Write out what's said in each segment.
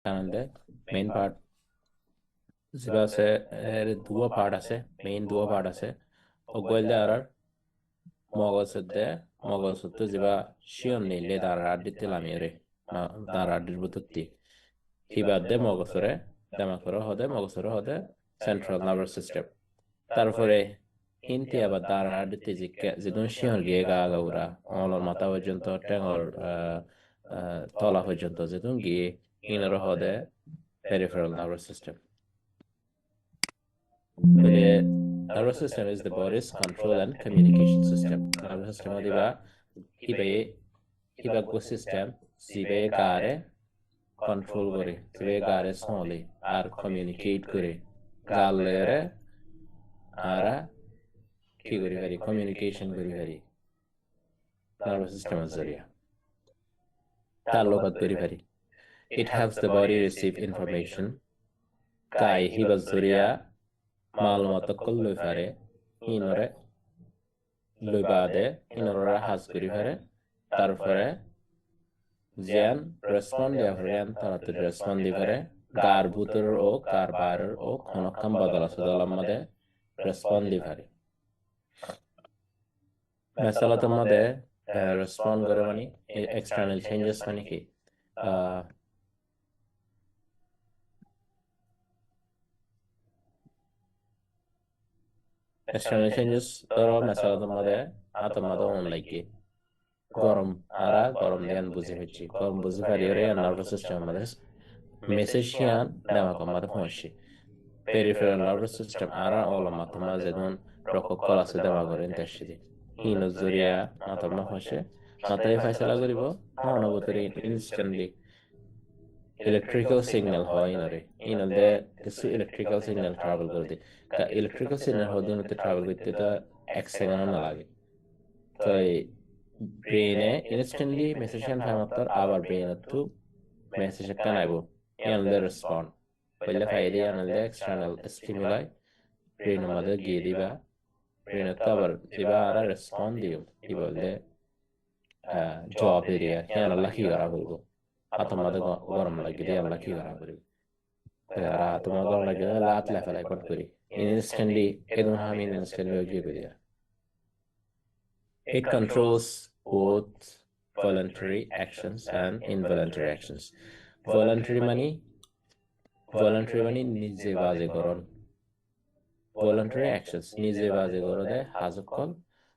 kanande main part jiba se dua part আছে main dua part আছে ogwelde arar mogosudde jiba shion nile darar addite lamire darar addir bututti hibadde mogosore demakoro hode central nervous system তারপরে হিন্তি আবার দাঁড়া আড়তে GK যেদন শিহর গিয়ে গা গাউরা অলর মাথা পর্যন্ত টেঙর তলা পর্যন্ত যেদন গিয়ে ইনার হদে peripheral nervous system. The nervous system is the body's control and communication system. Nervous system diba hiba system jibe gare control করে jibe gare soli আর communicate করে গালেরে আরা কি করি পারি কমিউনিকেশন করি পারি নার্ভাস সিস্টেমের জরিয়া তাল্লুকাত করি পারি it helps the body receive information কাই হিবাজ জরিয়া মালুমাত লই পারে ইনরে লই বাদে ইনরে হাজ করি পারে তারপরে জ্ঞান রেসপন্ড দেয়া পারেন তাড়াতাড়ি রেসপন্ড দি পারে গার ভিতর ও গার বাইরের ও ক্ষণক্ষণ বদল আছে দলের মধ্যে রেসপন্ড দি পারে মেসালাতের মধ্যে রেসপন্ড করে মানে এক্সটার্নাল চেঞ্জেস মানে কি এক্সটার্নাল চেঞ্জেস ধরো মেসালাতের মধ্যে আতর মধ্যে অন লাগে গরম গরম ধ্যান বুঝে হচ্ছে গরম বুঝে পারিয়ে নার্ভাস সিস্টেমের মধ্যে মেসেজ শিয়ান দেমাগের মধ্যে পৌঁছে পেরিফেরাল নার্ভাস সিস্টেম ওলা মাথা মাঝে যেমন রক্তকল আছে দেমাগের ইন্টারসিটি হিনো জরিয়া মাথার মধ্যে পৌঁছে মাথায় ফয়সালা করিব অনুভূতির ইনস্ট্যান্টলি ইলেকট্রিক্যাল সিগন্যাল হয় ইনলে কিছু ইলেকট্রিক্যাল সিগন্যাল ট্রাভেল করে দিই ইলেকট্রিক্যাল সিগন্যাল হওয়ার জন্য ট্রাভেল করতে তো 1 সেকেন্ড না লাগে তো ব্রেনে ইনস্ট্যান্টলি মেসেজ ফাইমাত্তর আবার ব্রেন তো মেসেজ কানাইব ইয়ানলে রেসপন্ড পহলে ফাইদে ইয়ানলে এক্সটার্নাল স্টিমুলাই ব্রেনের মধ্যে গিয়ে দিবা ব্রেনে তো আবার দিবা আর রেসপন্ড দিও কি বললে জবাব এরিয়া ইয়ানলে কি করা বলবো তোমাদের গরম লাগে দিয়ে আমরা কি করা করি তোমার গরম লাগে লাত লেফালাই পট করি ইনস্ট্যান্টলি একদম আমি ইনস্ট্যান্টলি গিয়ে করি it controls both voluntary actions and involuntary actions voluntary নিজে বাজে করণ voluntary actions নিজে বাজে করদে হাজকল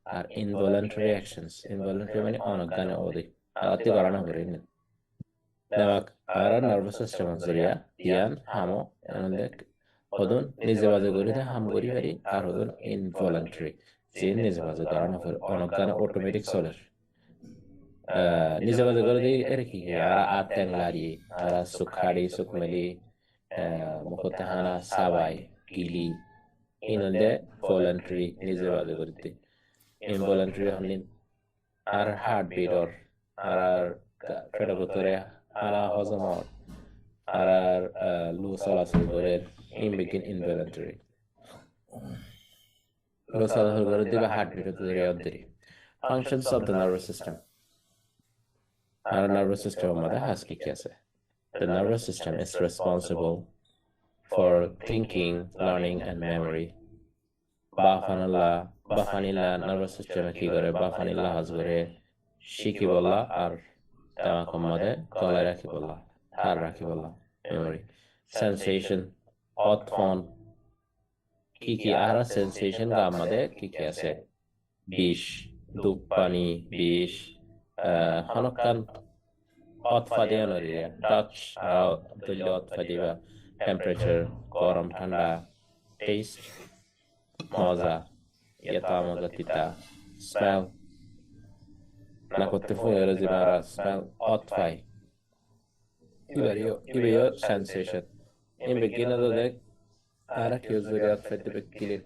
আর involuntary actions involuntary মানে অনজ্ঞানে অধিক আলাতে করানো করে না দেমাগ আর নার্ভাস সিস্টেম জরিয়া ইয়ান হামো এনলে হদন নিজে বাজে করি হাম করি পারি আর হদন ইনভলান্টারি যে নিজে বাজে করানো ফের অনজ্ঞানে অটোমেটিক চলে নিজে বাজে করে দিই এর কি আর ট্যাংলারি আর সুখাড়ি সুকমেলি মুখতে হানা সাবাই গিলি ইনলে ভলান্টারি নিজে বাজে করতে ইনভলান্টারি হলে আর হার্ট বিটর আর পেটের ভিতরে আনা হজম আর লু চলাচল করে involuntary লু চলাচল করে দিবে হার্ট বিটের ভিতরে functions of the nervous system R nervous system মধ্যে কি আছে the nervous system is responsible for thinking learning and memory বাফানিলা nervous system কি করে বাফানিলা হাজ করে শিখি বলা আর দেমাগের মধ্যে গলায় রাখি বলা আর রাখি বলা memory sensation অথন কি আর sensation গা আমাদের কি আছে বিষ দুধ পানি বিষ হনকান অতফাদিয়া নরিয়া টাচ তুল্য অতফাদিবা টেম্পারেচার গরম ঠান্ডা টেস্ট মজা ইয়েতা মজা তিতা স্মেল না করতে ফুয়ের জিবারা smell অতফাই ইবেরিও sensation in beginner de ara ki zuriyat fedde bekili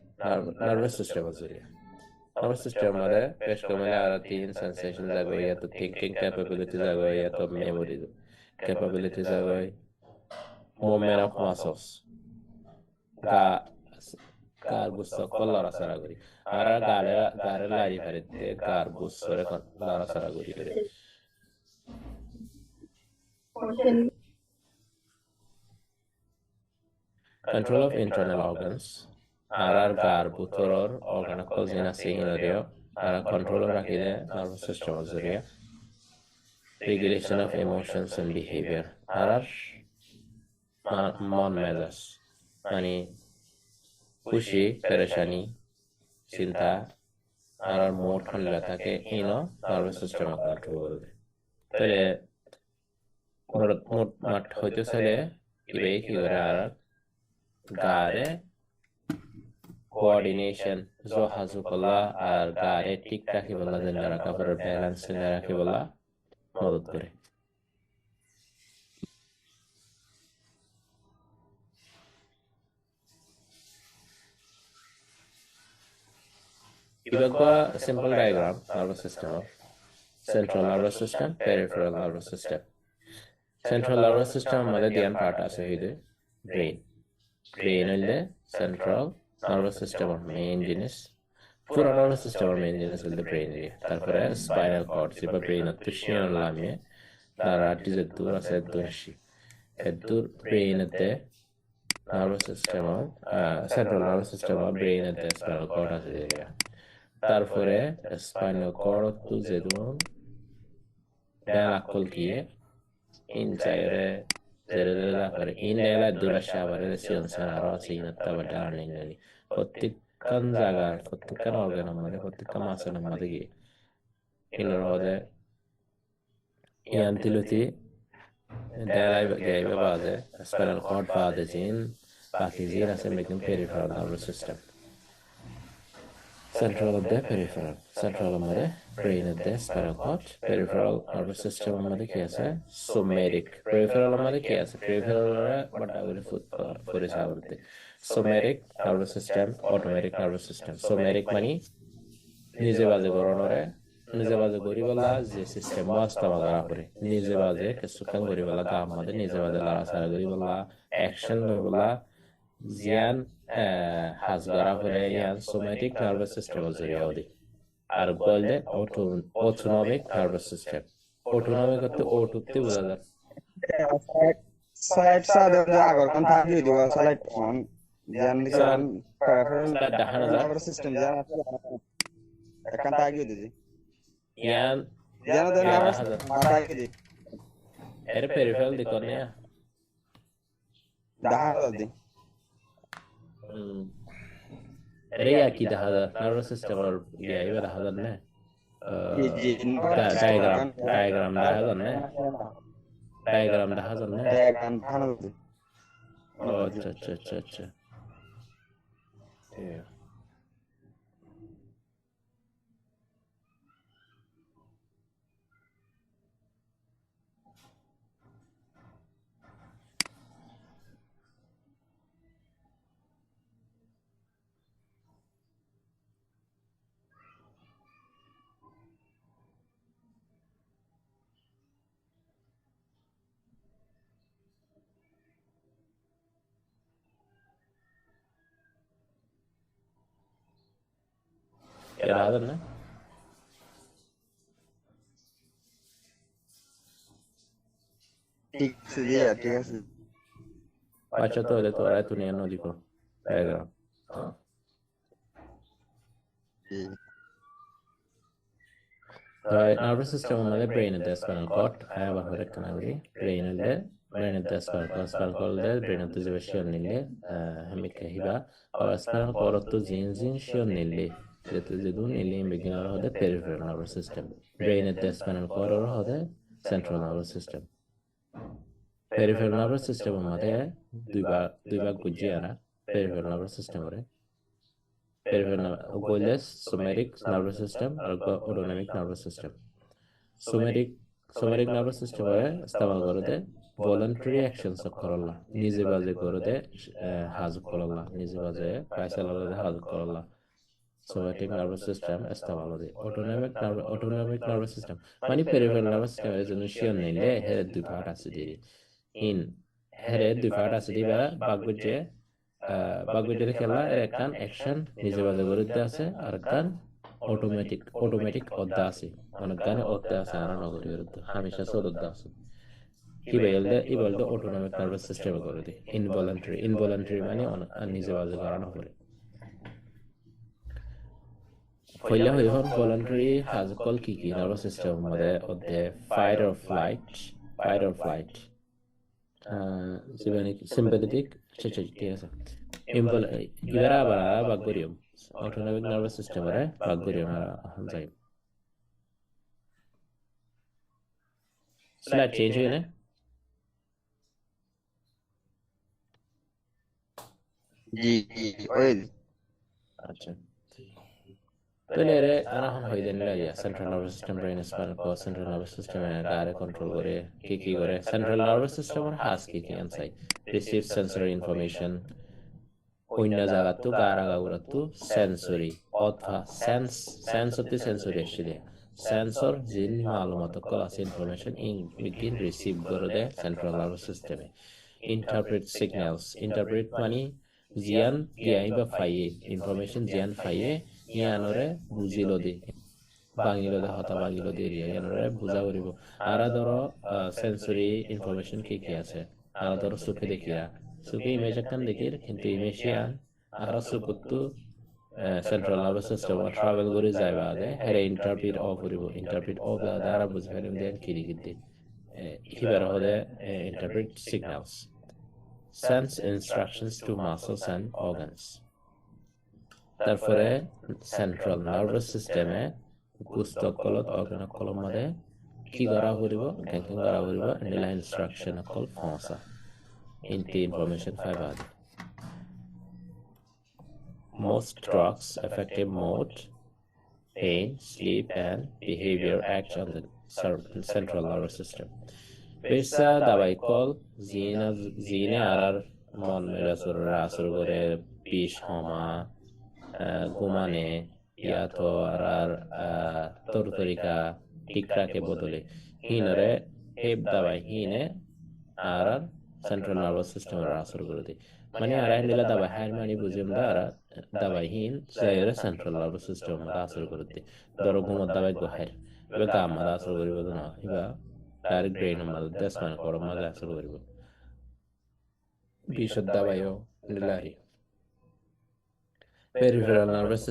nervous system zuriya nervous system mare pesh kamale ara teen sensations ago ya to thinking capabilities ago ya to memory capabilities ago movement of muscles ga gar gusto kollara saraguri ara gare lari farette gar gusto re kollara saraguri control of internal organs arar gar butoror organ kozina sinorio ara control rakide nervous system zuriya regulation of emotions and behavior arar mon mezas মানে খুশি পেরেশানি চিন্তা আর মোট খনলে থাকে ইনো nervous system control করবে তাহলে মোট মাঠ হইতেছে ইবে কি করে আর গারে কোঅর্ডিনেশন জহাজু কলা আর গারে ঠিক রাখি বলা যেন কাপড়ের ব্যালেন্স রাখি বলা মদত করে a simple diagram nervous system of central nervous system peripheral nervous system central nervous system আমাদের ধ্যান পার্ট আছে হইলে brain হইলে central nervous system এর main জিনিস পুরো nervous system এর main জিনিস হইলে brain এর তারপরে spinal cord যেটা brain এর তুষ্ণীয় লামে তারা ডিজে দূর আছে দূরশি দূর brain এতে nervous system central nervous system এর brain এতে spinal cord আছে তারপরে স্পাইনাল কর্ড তো যেদুন ডায়াকল কিয়ে ইনসাইরে জেরেলা করে ইনলা দুলাশা বারে সিনসার আর সিনা তাবাটা আনিনি প্রত্যেকখান জায়গা প্রত্যেকখান অর্গান আমাদের প্রত্যেকখান মাসেল আমাদের কি ইনর হদে ইয়ান্তিলতি ডায়ালাই গাইবে বাদে স্পাইনাল কর্ড বাদে জিন বাকি জিন আছে making peripheral nervous system central of the peripheral central আমাদের brain of the spinal cord peripheral nervous system আমাদের কি আছে somatic peripheral আমাদের কি আছে peripheral বড় বড় ফুরে সাবতে somatic nervous system automatic nervous system somatic মানে নিজে বাজে গরনরে নিজে বাজে গরিবলা যে সিস্টেম ওয়াস্তা বাগা করে নিজে বাজে কিছুক্ষণ গরিবলা গা আমাদের নিজে বাজে লারাসারা গরিবলা অ্যাকশন গরিবলা জিয়ান হাজগারা করে ইয়ান সোমেটিক নার্ভাস সিস্টেম জরিয়াওদি আর বললে অটোনমিক নার্ভাস সিস্টেম অটোনমিক করতে অটোতে বোঝা যায় সাইড সাদে আগর কোন থাকি দিব সাইড অন জান দিছান দেখানো যায় নার্ভাস সিস্টেম জান একান থাকি দিজি ইয়ান জান দে নার্ভাস থাকি দি এর peripheral দিকনে দাহার the Rea ki daha da nervous system or yeah daha da ne diagram daha da ne diagram daha da ne oh acha yeah era hada ne ঠিক আছে acha to le to era tu ne no dico diagram nervous system আমাদের brain এর spinal cord আবার হরে কানাবি brain এর spinal cord brain এর যে শিয়ন নিলে আমি কহিবা আর spinal cord তো জিন শিয়ন নিলে যেতে যেদুন নিলে বিজ্ঞান হতে peripheral nervous system brain এর spinal cord হতে central nervous system peripheral nervous system আমাদের দুই ভাগ গুজিয়ানা peripheral nervous system এর peripheral goles somatic nervous system আর autonomic nervous system somatic nervous system এর ইস্তেমাল করতে voluntary actions করলা নিজে বাজে করতে হাজ করলা নিজে বাজে ফয়সালা করতে হাজ করলা somatic nervous system ইস্তেমাল করে autonomic nervous system মানে peripheral nervous system এর জন্য শিয়ন নিলে এর দুই ভাগ আছে দিই ইন এর দুই ভাগ আছে দিবা বাগজে বাগজের খেলা একখান অ্যাকশন নিজে বাজে করতে আছে আর একখান অটোমেটিক অদ্দা আছে অনেক গানে অদ্দা আছে আর নগরী বিরুদ্ধে হামেশা সদদ্দা আছে ইবলদে অটোনমিক নার্ভাস সিস্টেমে করে দিই ইনভলান্টারি মানে নিজে বাজে করানো করে পয়লা হই হন ভলান্টারি হাজকল কি নার্ভাস সিস্টেম মধ্যে অধ্যে ফাইট অর ফ্লাইট সিম্পাথেটিক ঠিক আছে ইবারা আবার বাগ করিম অটোনমিক নার্ভাস সিস্টেমরে বাগ করিম যাই স্লাইড চেঞ্জ হই না জি ওই আচ্ছা তাহলে রে আনাহন হই দেন লাগিয়া central nervous system brain spinal cord central nervous system ডারে কন্ট্রোল করে কি করে সেন্ট্রাল নার্ভাস সিস্টেম আর হাস কি আনসাই রিসিভ সেন্সরি ইনফরমেশন অন্য জায়গাতো গারাগাউরাতো সেন্সরি অথবা সেন্স হতে সেন্সরি আসলে সেন্সর জিন মালুমাত ক্লাস ইনফরমেশন ইন বিগিন রিসিভ করে দে সেন্ট্রাল নার্ভাস সিস্টেমে ইন্টারপ্রেট সিগন্যালস ইন্টারপ্রেট মানে জিয়ান গিয়াই বা ফাইয়ে ইনফরমেশন জিয়ান ফাইয়ে ইয়ানরে বুঝিলো দি বাঙিলো দে হতা বাঙিলো দি ইয়ানরে বুঝা করিব আরা ধরো সেন্সরি ইনফরমেশন কি আছে আরা ধরো চোখে দেখিয়া চোখে ইমেজ একখান দেখির কিন্তু ইমেজিয়ান আরা চোখতো সেন্ট্রাল নার্ভাস সিস্টেম ট্রাভেল করে যায় বাদে হেরে ইন্টারপ্রিট অফ করিব ইন্টারপ্রিট অফ বাদে আরা বুঝ পারিম দেন কি লিখিতে হিবার হদে interpret signals sends instructions to muscles and organs তারপরে সেন্ট্রাল নার্ভাস সিস্টেমে পুস্তকলত অর্গানকল মধ্যে কি করা করিব কেন করা করিব নিলা ইনস্ট্রাকশন অকল ফসা ইনটি information fiber most drugs effective mood pain sleep and behavior act on the central nervous system পেশা দাবাই কল জিনে আর মন মেরাসুর আসর করে বিষ হমা ঘুমানে ইয়া তো আর তরতরিকা টিকটাকে বদলে হিনরে হেব দাবাই হিনে আর সেন্ট্রাল নার্ভাস সিস্টেমের আসর করে দিই মানে আর দিলা দাবাই হার মানে বুঝিম আর দাবাই হিন সাইরে সেন্ট্রাল নার্ভাস সিস্টেম আসর করে দিই ধরো ঘুমত দাবাই গোহার এবার গা আমাদের আসর করিব না এবার ডাইরেক্ট ব্রেইন আমাদের স্পাইনাল কর্ড আমাদের আসর করিব বিষদ দাবাইও নিলাহি peripheral nervous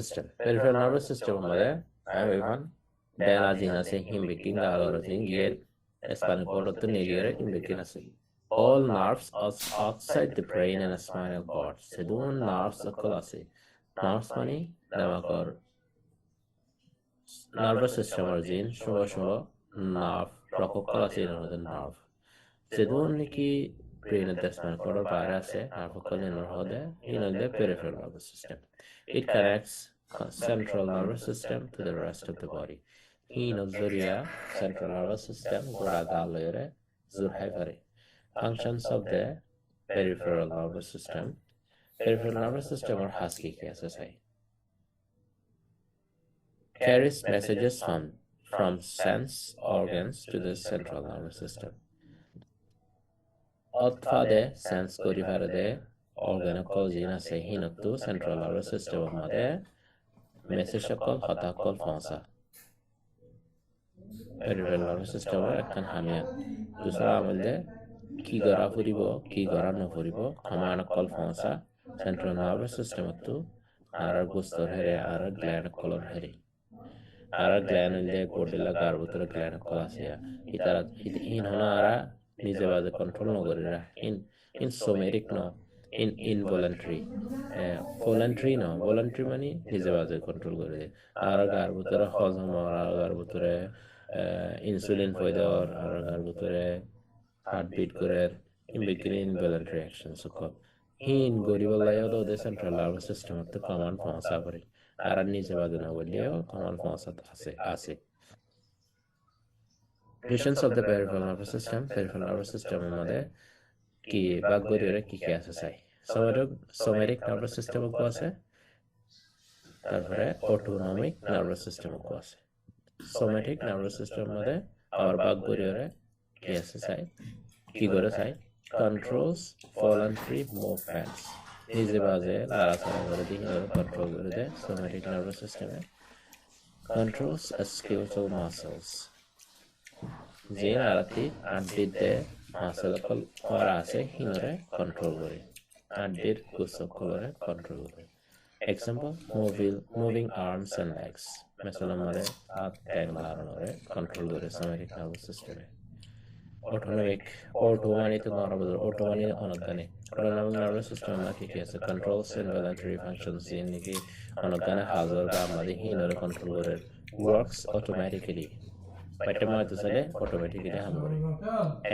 system আমাদের এখন ডেনাজিন আছে হিমবিকিং আলোরজিন গিয়ের স্পাইনাল কর্ড তো নেগিয়ারে হিমবিকিং আছে all nerves are outside the brain and spinal cord সেদুন নার্ভস সকল আছে নার্ভস মানে দেমাকর নার্ভাস সিস্টেম অরিজিন শুভ নার্ভ রককল আছে এর নার্ভ সেদুন নাকি ব্রেনের স্পাইনাল কর্ডের বাইরে আছে নার্ভ সকল এর হদে inlay peripheral nervous system. It connects central nervous system to the rest of the body. Zoria central nervous system gora galere zurhaifare. Functions of the peripheral nervous system. Peripheral nervous system or husky KSSI carries messages from sense organs to the central nervous system. অথবা sense করি পারে অর্গানকল জিন আছে হিনতো central nervous সিস্টেমের মধ্যে message সকল হতাকল ফসা peripheral nervous সিস্টেমের একখান হামিয়ান দুসরা আমলে কি করা ফুরিব কি করা নফুরিব হামায়নকল ফসা সেন্ট্রাল নার্ভাস সিস্টেমতো আর গুস্তর হেরে আর গ্ল্যান্ড কলর হেরে আর গ্ল্যান্ড হইলে কোডিলা গার ভিতরে গ্ল্যান্ড কল আছে ইতারা ইন হনা আরা নিজে বাজে control নগরিরা in somatic no in involuntary voluntary no voluntary মানে নিজে বাজে কন্ট্রোল করে দেয় আর গার ভিতরে হজম আর গার ভিতরে ইনসুলিন পয়দা আর গার ভিতরে হার্টবিট করে ইনবিটুইন ইনভলান্টারি অ্যাকশন সকল হিন গরিবলাইও তো দে সেন্ট্রাল নার্ভাস সিস্টেম তো কমান পৌঁছা করে আর নিজে বাজে না বললেও কমান পৌঁছাতে আছে Functions of the peripheral nervous system মধ্যে কি ভাগ করে কি আছে চাই somatic nervous system আছে তারপরে autonomic nervous system আছে somatic nervous system মধ্যে আবার ভাগ করে কি আছে চাই কি করে চাই controls voluntary movements নিজে বাজে লাড়াচাড়া করে দিয়ে কন্ট্রোল করে দেয় somatic nervous system controls skeletal muscles যে আরাতি আড্ডিতে masala kol ora ase hinore control করে আড্ডির কুসক করে control করে example moving arms and legs mesela mare at taglarore control করে somatic nervous system autonomic auto মানে তো নরমাল auto মানে অনগানে autonomic nervous system কি আছে controls and voluntary functions নিকি অনগানে হাজার বা আমাদের hinore control করে works automatically Patamata sale automatically hum করে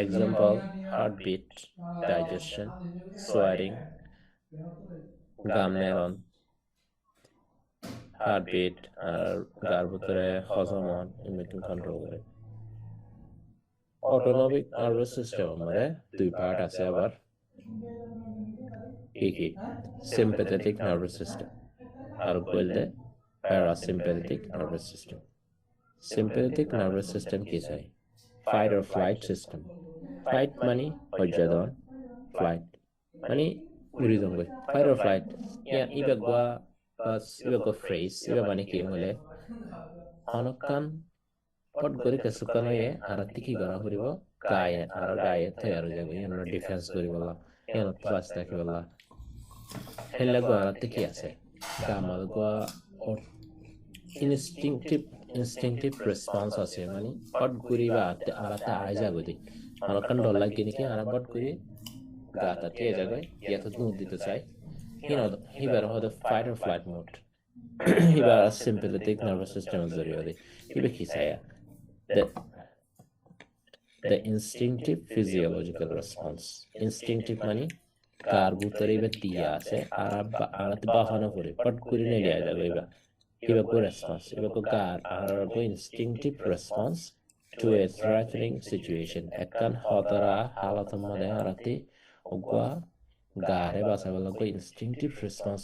example heartbeat digestion sweating gum neuron heartbeat আর গার ভিতরে হজমন ইমিউন কন্ট্রোল করে অটোনমিক নার্ভাস সিস্টেম মানে দুই পার্ট আছে আবার কি সিম্প্যাথেটিক নার্ভাস সিস্টেম আর বলতে parasympathetic nervous system sympathetic nervous system কি চাই fight or flight system fight মানে হজ্জাদন flight মানে উড়ি জঙ্গল fight or flight Iba Goa bus Iba go phrase ইবা মানে কি হলে অনকান পট করে কেসুকান হয়ে আর কি করা করিব গায়ে তৈয়ার হয়ে যাবে এর ডিফেন্স করিবলা এর প্লাস থাকিবলা হেলা গো আর কি আছে কামাল গো instinctive response আছে মানে পট করি বা আলাদা আড়াই যাগদি অনকান ডর লাগে নাকি আর পট করি গাতা দিয়ে যাবে ইয়াত দুধ দিতে চাই হিবার হয়তো fight or flight mode হিবার sympathetic nervous system জরিয়ে হিবে কি চাই the instinctive physiological response instinctive মানে কার ভিতরে ইবে দিয়া আছে আর আরাতে বাহানা করে পট করে নিয়ে যাবে এবার হিবে কো রেসপন্স হিবে কো কার আর কো instinctive response to a threatening situation একখান হতরা হালত মানে আরাতে ওগা গারে বাসাবেলা কো instinctive response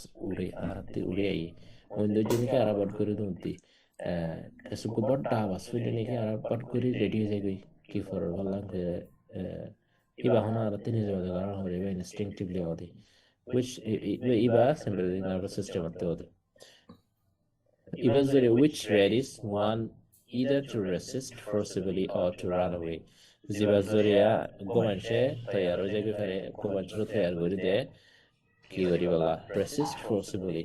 উড়ে আই অন্য জনকে আর পট করে দুটি এসব কো বড় ডাবাস ফিলে নাকি আর পট করে রেডি হয়ে যাবে কি ফর বললাম যে ইবা হনা আর তিনি যাবে কারণ হরে instinctively ওদি which Iba sympathetic nervous system আতে ওদি ইবা জরে which varies one either to resist forcibly or to run away জিবা জরিয়া গোমানসে তৈয়ার হয়ে যাবে ফেরে গোমানসে তৈয়ার করে দে কি করি বলা resist forcibly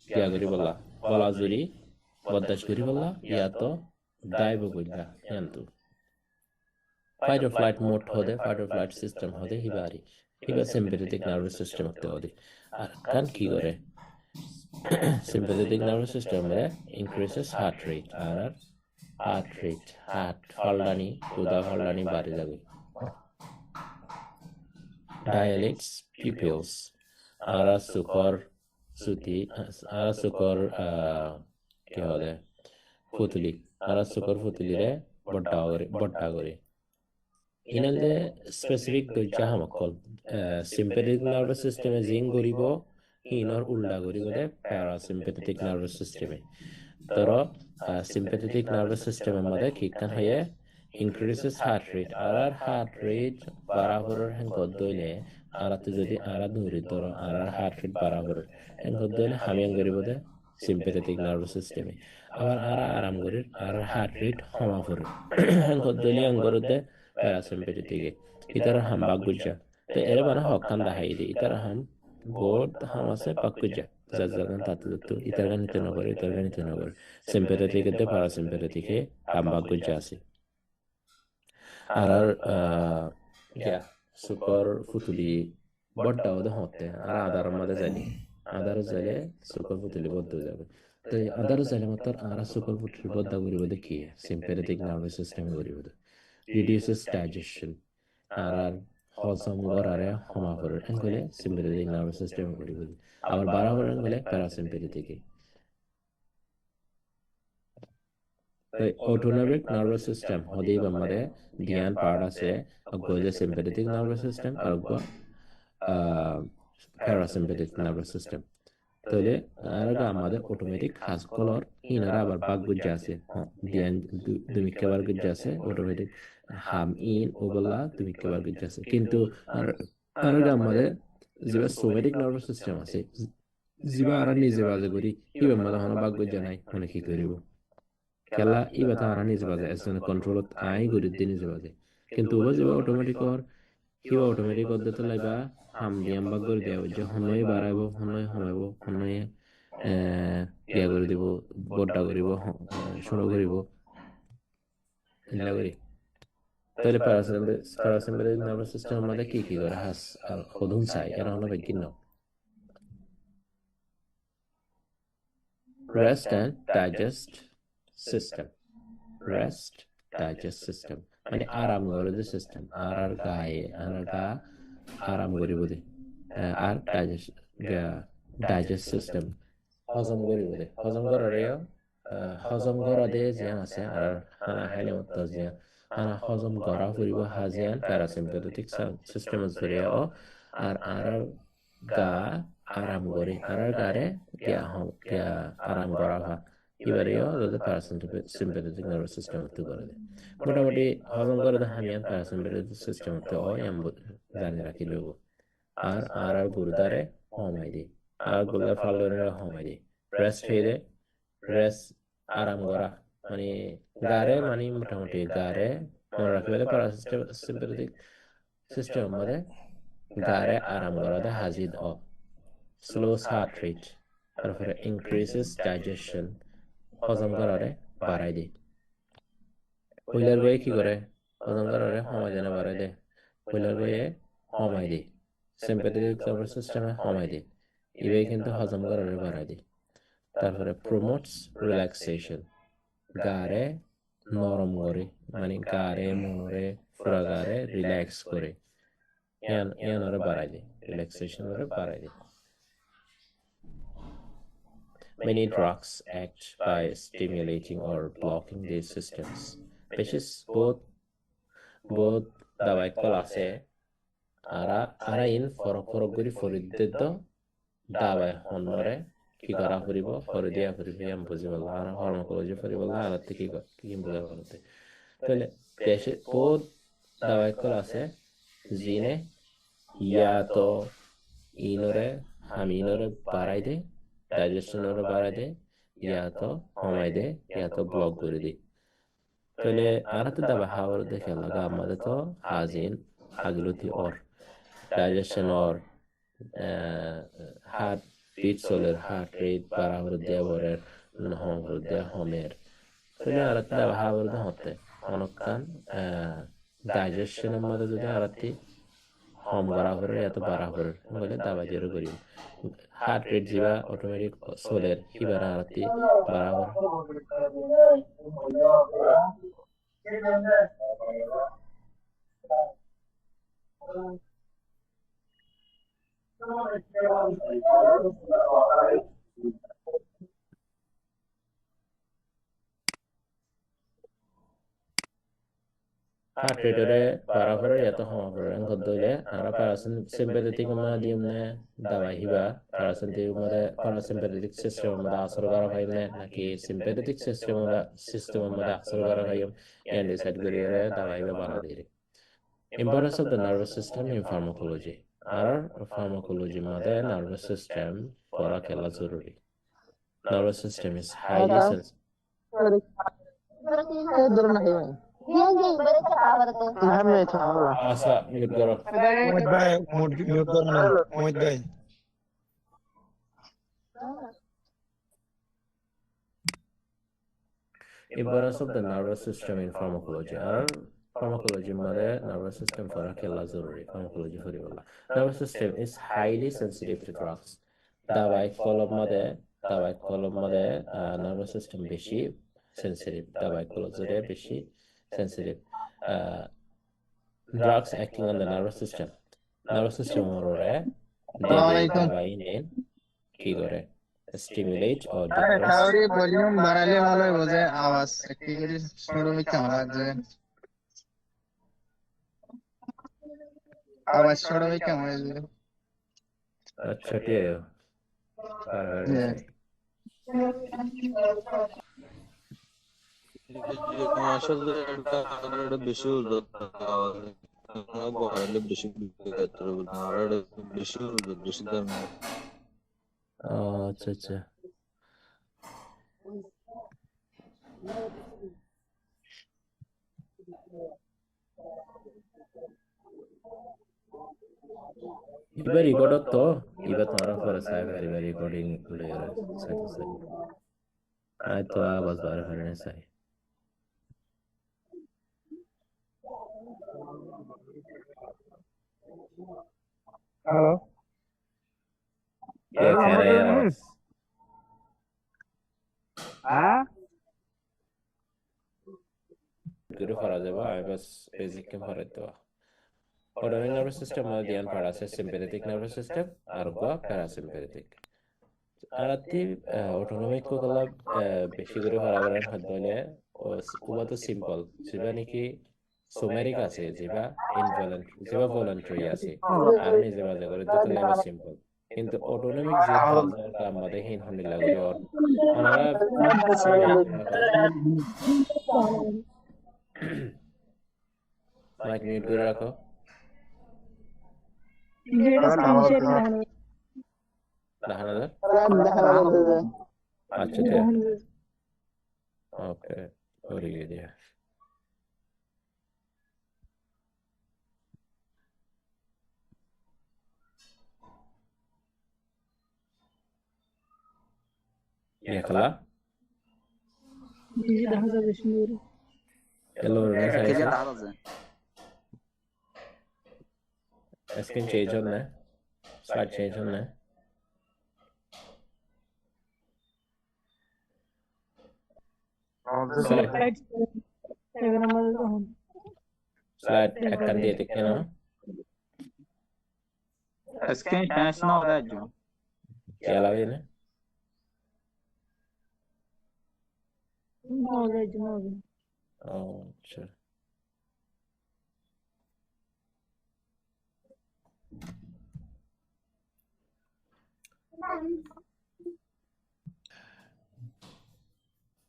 কিয়া করি বলা বলা জুরি বদাস করি বলা ইয়া তো দাইব কইলা হেন্তু fight or flight mode hode fight or flight system hode hiba sympathetic nervous system hode hode আর কান কি করে sympathetic nervous system এ increases heart rate আর heart ফলদানি উদা ফলদানি বাড়ে যাবে dilates pupils আর সুকর সুতি আর সুকর কি হলে ফুতুলি আর সুকর ফুতুলি রে বড় করে ইনালে স্পেসিফিক দৈর্ঘ্য হামকল sympathetic nervous system এ জিং করিব হিনর উল্টা করিব দে প্যারাসিম্প্যাথেটিক নার্ভাস সিস্টেমে তর sympathetic nervous system এর মধ্যে কিকান হয়ে increases heart rate আর heart rate বাড়াবরের হেন গদইলে আরাতে যদি আরা দূরে তর আর heart rate বাড়াবর হেন গদইলে হামিয়ান করিব দে sympathetic nervous system এ আবার আরাম করে আর heart rate হমা করে হেন গদইলে আঙ্গরতে প্যারাসিম্প্যাথেটিক ইতার হাম বাগুজা তো এর বানা হকান দাহাই দি ইতার হাম বোর্ড হাম আছে বাগুজা জাজাগান তাতু ইতার গানিতে নগর সিম্প্যাথেটিক তে প্যারাসিম্প্যাথেটিক হাম বাগুজা আছে আর ইয়া সুকর ফুতুলি বড়টা ওদে হতে আর আদার মধ্যে জানি আদার জালে সুকর ফুতুলি বদ্ধ যাবে তো আদার জালে মত আর সুকর ফুতুলি বদ্ধ করিব দেখি সিম্প্যাথেটিক নার্ভাস সিস্টেম করিব reduces digestion আর হজম করারে ক্ষমা করে এনগলে sympathetic nervous system করিব আবার বাড়াবার এনগলে প্যারাসিম্প্যাথেটিক তো autonomic nervous system হদি বামারে ধ্যান পার্ট আছে অগলে sympathetic nervous system আর প্যারাসিম্প্যাথেটিক নার্ভাস সিস্টেম তাহলে আর আমাদের অটোমেটিক হাজ কলর ইনারা আবার বাগ গুজা আছে ধ্যান তুমি কেবার গুজা আছে অটোমেটিক হাম ইন ওগুলা তুমি কেবার গুজা আছে কিন্তু আর আমাদের যেবা সোমেটিক নার্ভাস সিস্টেম আছে যেবা আর নিজে বাজে করি ইবা মানে হন বাগ গুজা নাই মানে কি করিব খেলা ইবা তো আর নিজে বাজে এসে কন্ট্রোলত আই করি দিয়ে নিজে বাজে কিন্তু উবা যিবা অটোমেটিকৰ কিবা অটোমেটিক পদ্ধতি লাইবা হাম দিয়াম বাগ কৰি দিয়া যে হনয়ে বাড়াইব হনয়ে কমাইব হনয়ে ইয়া করে দিব বড্ডা করিব সরো করিব এগুলা করি তাহলে প্যারাসিম্পাথেটিক নার্ভাস সিস্টেমের মধ্যে কি করে হাস হদুন চাই এরা হলো বিজ্ঞান rest and digest system rest digest system মানে আরাম করে যে সিস্টেম আর গায়ে আর গা আরাম করিব দে আর ডাইজেস্ট সিস্টেম হজম করিব দে হজম করারেও হজম করা দে যে আছে আর হানা খাইলে মতো যে হানা হজম করা ফুরিব হাজিয়ান প্যারাসিম্পাথেটিক সিস্টেমের জরিয়া ও আর গা আরাম করে আর গারে কিয়া আরাম করা ভা এবারেও যদি প্যারাসিম্পাথেটিক নার্ভাস সিস্টেম হতে করে দেয় মোটামুটি হজম করে দেয় হামিয়ান প্যারাসিম্পাথেটিক সিস্টেম হতে হয় এমন জানি রাখি লইব আর গুরুদারে হমাই দি আর গুরুদার ফালরে হমাই দি রেস্ট হয়ে দে রেস্ট আরাম করা মানে গারে মানে মোটামুটি গারে মনে রাখবে প্যারাসিম্পাথেটিক সিস্টেম মধ্যে গারে আরাম করা দেয় হাজিদ অফ slows heart rate তারপরে increases digestion হজম করারে বাড়াই দেয় পইলার গয়ে কি করে হজম করারে সময় দেনে বাড়াই দেয় পইলার গয়ে সময় দেয় সিম্প্যাথেটিক নার্ভাস সিস্টেমে সময় দেয় ইবে কিন্তু হজম করারে বাড়াই দেয় তারপরে প্রমোটস রিল্যাক্সেশন গারে নরম করে মানে গারে মনরে পুরা গারে রিল্যাক্স করে ইয়ানরে বাড়াই দেয় রিল্যাক্সেশন করে বাড়াই দেয় Many drugs act by stimulating or blocking these systems. Patients both দাবাই কল আছে আরা ইন ফরক গরি ফরিদ্দ দাবাই হনরে কি করা ফুরিব ফরিদিয়া ফুরিব এম বুঝি বললা আর ফার্মাকোলজি ফুরি বললা আর কি বুঝা বলতে তাহলে পেশেন্ট both দাবাই কল আছে জিনে ইয়া তো ইনরে হামিনরে বাড়াই দে ডাইজেশন ওরা বাড়াই দে ইয়া তো কমাই দে ইয়া তো ব্লক করে দি তাহলে আর তো দাবা হাওয়ার দেখে লাগা আমাদের তো হাজিন হাগলতি ওর ডাইজেশন ওর হার্ট বিট সোলের হার্ট রেট বাড়াবার দেয়া ওরের হম দেয়া হমের তাহলে আর তো দাবা হাওয়ার দে হতে অনকান ডাইজেশনের মধ্যে যদি আর হম বাড়াবারের এত বাড়াবারের বলে দাবা জেরো করি হার্ট রেট যা অটোমেটিক সোলের হিবারা আরতি বাড়াবার হার্ট রেটরে বাড়াবারের এত হমাবারের গদলে আর প্যারাসিম্পাথেটিক মাধ্যমে দাবা হিবা প্যারাসিম্পাথেটিক সিস্টেমের মধ্যে আসর করা হয় নাকি সিম্পাথেটিক সিস্টেমের মধ্যে আসর করা হয় এন্ড ডিসাইড করিয়ে দাবা হিবা বাড়া দিয়ে Importance of the nervous system in pharmacology. Our pharmacology মধ্যে nervous system পড়া খেলা জরুরি nervous system is highly sensitive আচ্ছা মিউট করো মিউট করো না মোহিত ভাই Importance of the nervous system in pharmacology. Our pharmacology মধ্যে nervous system পড়া খেলা জরুরি pharmacology পড়ি বলা nervous system is highly sensitive to drugs. দাবাই কলম মধ্যে nervous system বেশি sensitive দাবাই কলম জুড়ে বেশি sensitive drugs acting on the nervous system ওরে দাবাই নেন কি করে stimulate or depress খাওয়ারি ভলিউম বাড়ালে ভালো হবে যে আওয়াজ একটু করে শুরু হইতে লাগছে আওয়াজ শুরু হইতে লাগছে আচ্ছা ঠিক আসলে এটা বেশি বাড়ালে বেশি বেশি বেশি দাম আচ্ছা আচ্ছা Iba record to, iba tomorrow for a cyber recording layer satisfied. I to was very hard say. Hello Yeah, can I নাম্বারটা was জানিস হ্যাঁ good for a I was basic for it. Autonomic nervous system or the parasympathetic sympathetic nervous system or go parasympathetic. আরাতি autonomic কোকলা বেশি করে ফারাবারের হাত ধরে ও কুবা তো সিম্পল যেবা নাকি সোমেরিক আছে যেবা ইনভলেন্টারি যেবা ভলান্টারি আছে আর নি যেবা যে করে দুটো লেভেল সিম্পল কিন্তু অটোনমিক যে হাল কাম বাদে হিন হন্ডিলা করি ওর ওনারা মাইক মিউট করে রাখো দেখানো যায় আচ্ছা ঠিক ওকে করে গিয়ে Yakala. Hello, Screen change on there. Slide change on there. Slide একখান দিয়ে দেখে নাও স্ক্রিন শেষ না হলে একজন কে লাগে না আচ্ছা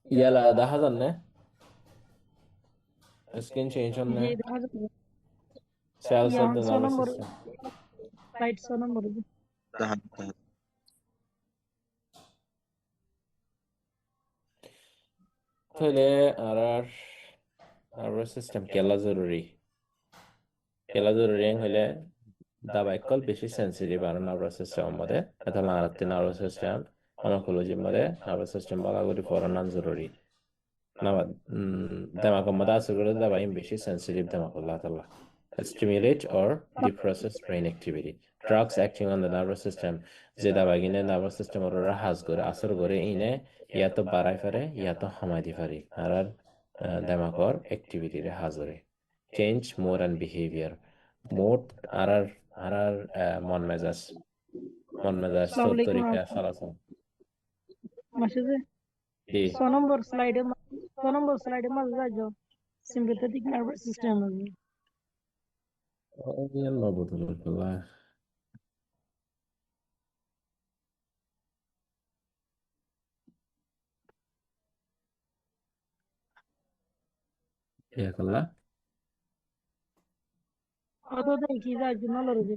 ইয়ালা দেখা যান না screen change on there cells of the nervous system Right, so number. তাহলে আর nervous system কেলা জরুরি হলে দাবাই কল বেশি সেন্সিটিভ আর nervous system মধ্যে তাহলে আর nervous system অনকোলজি মধ্যে nervous system বলা করি ফরনান জরুরি دماغ مدار করে দাবাই বেশি সেন্সিটিভ دماغ আল্লাহ তাআলা stimulate or depress brain activity drugs acting on the nervous system যে দাবাগিনে nervous system ওর হাজ করে আসর করে ইনে ইয়া তো বাড়াই পারে ইয়া তো কমাই দি পারে আর دماغর activity রে হাজরে change mood and behavior mood আর মন মেজাজ তো তরিকা সালাসা মাসে নম্বর স্লাইডে মাঝে যাও sympathetic nervous system আছে يلا بطل الله يا الله অত দেখি যার জন্য লড়বে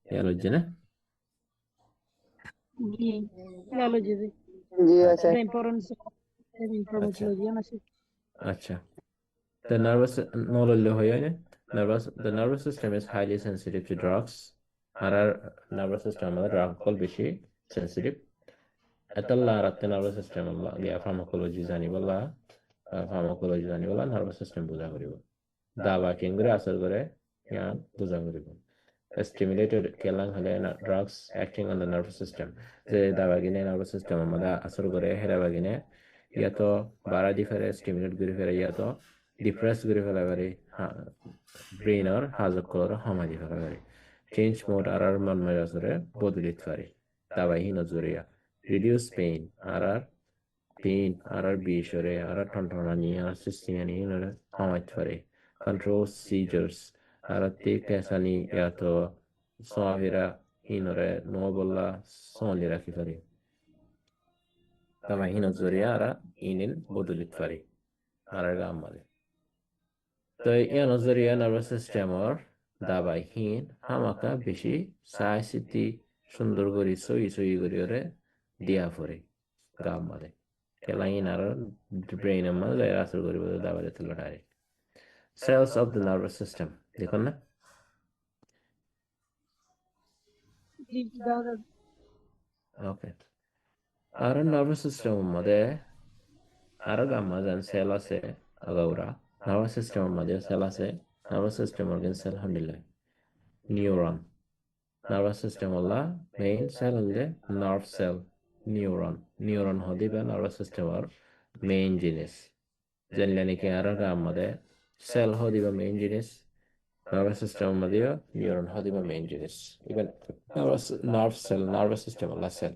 يا لجنة জি biology জি আছে importance of pharmacology আছে अच्छा the nervous the nervous system is highly sensitive to drugs আর nervous system আমাদের drug কল বেশি sensitive এতলা রাতে nervous system আল্লাহ গিয়া pharmacology জানি বলা nervous system বুঝা করিব দাবা কেঙ্গুরে আসর করে ইয়া বুঝা করিব stimulated কেলাং হলে drugs acting on the nervous system যে দাবাগিনে nervous system আমাদের আসর করে হেরাবাগিনে ইয়া তো বাড়া দি ফেরে স্টিমুলেট করে ফেরে ইয়া তো ডিপ্রেস করে ফেলা পারে ব্রেন আর হাজক করে হামা দি ফেলা পারে চেঞ্জ মোড আর মন মেজাজরে বদলিত পারে দাবাই নজরিয়া রিডিউস পেইন আর বিশরে আর টনটনানি আর সিস্টিয়ানি নরে হামাইত পারে কন্ট্রোল সিজার্স আর তে কেসানি ইয়া তো সোয়াভিরা হিনরে নোবল্লা সোনি রাখি পারে Kama hino zuriara inin bodulit fari. Araga amale. তো এই নজরিয়া নার্ভাস সিস্টেমর দাবাই হিন হামাকা বেশি চাই চিতি সুন্দর করে সই করি ওরে দিয়া পরে গাম মালে Kelain aro brain amma zaira asur gori bodo dabare tulo direct. Cells of the nervous system. Dekhon na? জি দেখা যাচ্ছে। Okay. Aro nervous system made aro gamma jan cell ase agaura. Nervous system made cell ase. Nervous system organ cell handle. Neuron. Nervous system olla main cell holle nerve cell. Neuron. Neuron hodiba nervous system or main জিনিস জেনলে কি আর আমাদের sell হদিবা main জিনিস nervous system মধ্যে neuron হদিবা main জিনিস even nerve cell nervous system alla cell.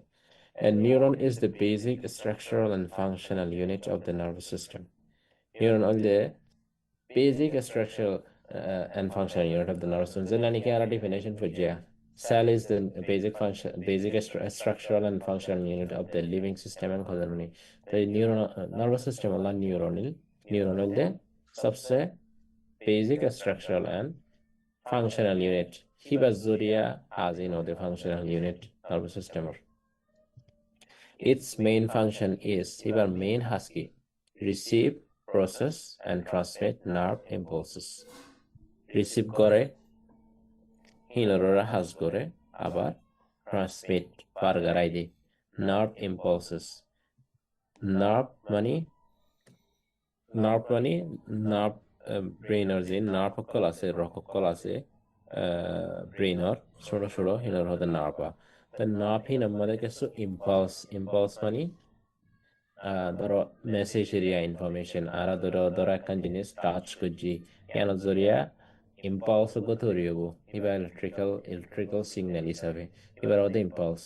A neuron is the basic structural and functional unit of the nervous system. Neuron all the basic structural and functional unit of the nervous system. Jellani ki ara definition for ja. Cell is the basic structural and functional unit of the living system and khodaluni. The neuron nervous system alla neuronal the सबसे basic structural and functional unit. Hiba zoria as you know the functional unit nervous system. Its main function is hiba main husky receive, process and transmit nerve impulses. Receive করে হিলোরা হাজ করে আবার transmit পারগারাই দি nerve impulses nerve মানে nerve ব্রেইনৰ যে nerve অকল আছে ৰক অকল আছে ব্রেইনৰ ছোট ছোট হিলোর হতে নার্ভ তা নার্ভ হি নম্বরে কিছু ইম্পালস মানে ধরো মেসেজ এরিয়া ইনফরমেশন আর ধরো একখান জিনিস টাচ করছি কেন জরিয়া ইম্পালস গতরি হবো হিবা ইলেকট্রিক্যাল সিগন্যাল হিসাবে হিবার ওদের ইম্পালস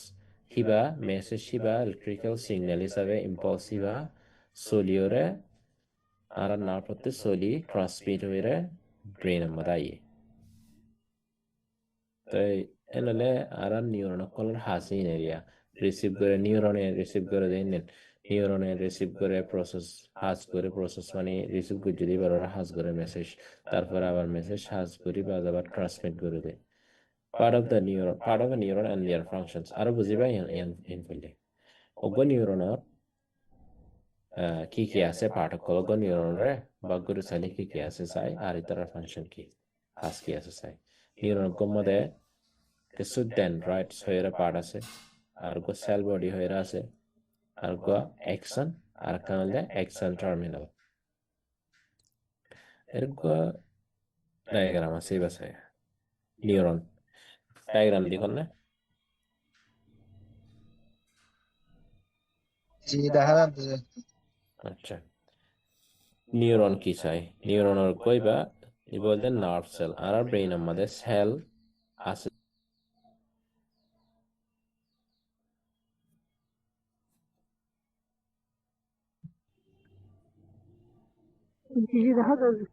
হিবা মেসেজ হিবা ইলেকট্রিক্যাল সিগন্যাল হিসাবে ইম্পালস হিবা সলিওরে আর না প্রত্যেক সলি ট্রান্সমিট হয়ে ব্রেন মদাই তাই এনলে আর নিউরন কলর হাসিন এরিয়া রিসিভ করে নিউরনে রিসিভ করে দেন নিউরনে রিসিভ করে প্রসেস হাজ করে প্রসেস মানে রিসিভ করে যদি এবার ওরা হাজ করে মেসেজ তারপর আবার মেসেজ হাজ করি বা আবার ট্রান্সমিট করে দেয় part of a neuron and their functions আরো বুঝিবা ইন ফেলে ওগো নিউরনের কি কি আছে পার্টিকল ওগো নিউরনরে বা গুরু সাইলে কি আছে চাই আর ইতার ফাংশন কি হাজ কি আছে চাই নিউরন মধ্যে কিছু ডেনড্রাইটস হয়ে পার্ট আছে আর গো সেল বডি হয়ে আছে আর গো অ্যাকশন আর কানলে অ্যাকশন টার্মিনাল এর গো ডায়াগ্রাম আছে বাসে নিউরন ডায়াগ্রাম লিখন না জি দেখা যাচ্ছে। আচ্ছা নিউরন কি চাই নিউরনের কইবা বলতে নার্ভ সেল আর ব্রেইনের মধ্যে সেল আছে জি দেখা যাচ্ছে।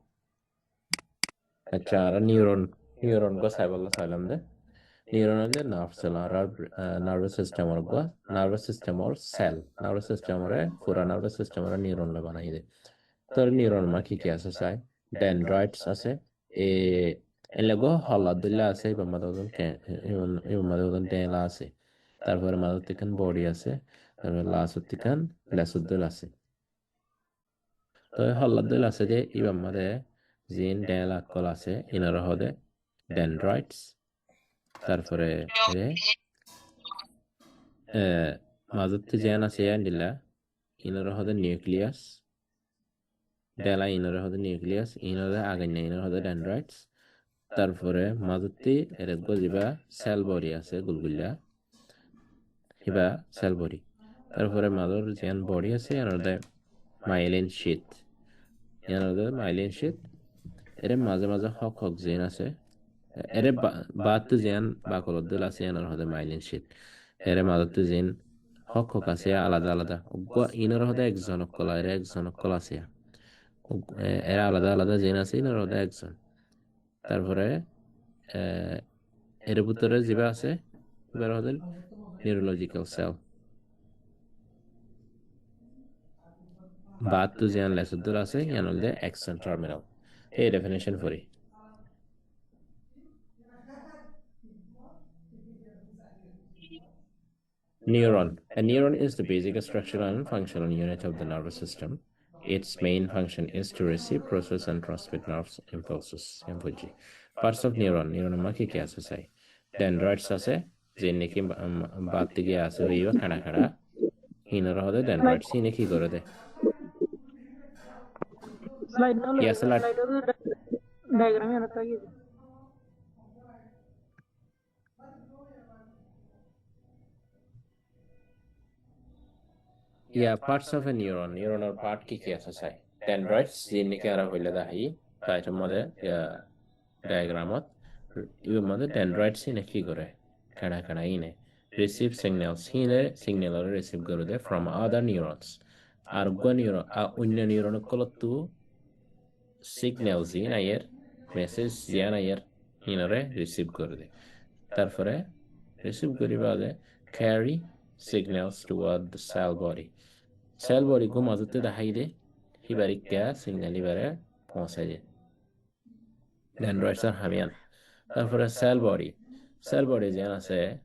আচ্ছা আর নিউরন গো চাই বললা চাইলাম দে নিউরন হলে নার্ভ সেল আর নার্ভাস সিস্টেমর গো নার্ভাস সিস্টেমর সেল নার্ভাস সিস্টেমরে পুরা নার্ভাস সিস্টেমর নিউরন লে বানাই দে তোর নিউরন মা কি কি আছে চাই ডেনড্রাইটস আছে এ এলাগো হল্লাদুল্লা আছে এবার মাদুদন টেলা আছে তারপরে মাদুদ তিকান বডি আছে তারপরে লাসুদ তিকান লেসুদ্দুল আছে তো হল্লাদুল আছে যে এবার মাদে জিন টেলা কল আছে ইনার হদে ডেনড্রাইটস তারপরে মাদুদ জেন আছে দিলা ইনার হদে নিউক্লিয়াস ডেলা ইনার হদে নিউক্লিয়াস ইনারে আগাইনা ইনার হদে ডেনড্রাইটস তারপরে মাদুতি এর গজিবা সেল বডি আছে গুলগুলা হিবা সেল বডি তারপরে মাদুর যেন বডি আছে এনরদে মাইলিন শীট এর মাঝে মাঝে হক জেন আছে এর বাত যেন বাকলদুল আছে এনর হদে মাইলিন শীট এর মাদুতি যেন হক আছে আলাদা আলাদা ইনার হদে একজন কলা এর একজন কল আছে এর আলাদা আলাদা জেন আছে ইনার হদে একজন তারপরে এর ভিতরে যেবা আছে এবার হদে নিউরোলজিক্যাল সেল বাত যেন লেসুদ্দুল আছে ইয়ান হলদে অ্যাকশন টার্মিনাল এই ডেফিনেশন করি Neuron. A neuron is the basic structural and functional unit of the nervous system. Its main function is to receive, process, and transmit nerve impulses. MPG. Parts of neuron. Neuron maki kya asai. Dendrites ase. Jenne ki baat dige ase hoiba khana khana. Hinara hode dendrites hine ki kore de. Slide no Yes, slide. diagram yana tagiye. Yeah, parts of a neuron. Neuronal part ki kya asai. Dendrites jenne ki ara hoile da hi. Taito mode diagramot. Ibe mode dendrites hine ki kore. Khana khana hine. Receive signals hine signal receive korude from other neurons. Argo neuron unya neuron kolottu signals in ayer message zian ayer hinare receive korude. Tarpore receive koribade carry signals toward the cell body. Cell body ko mazute dahaide hibarik kya signal ibare pahunchaye. Dendrites are hamian. Tarpore cell body zian ase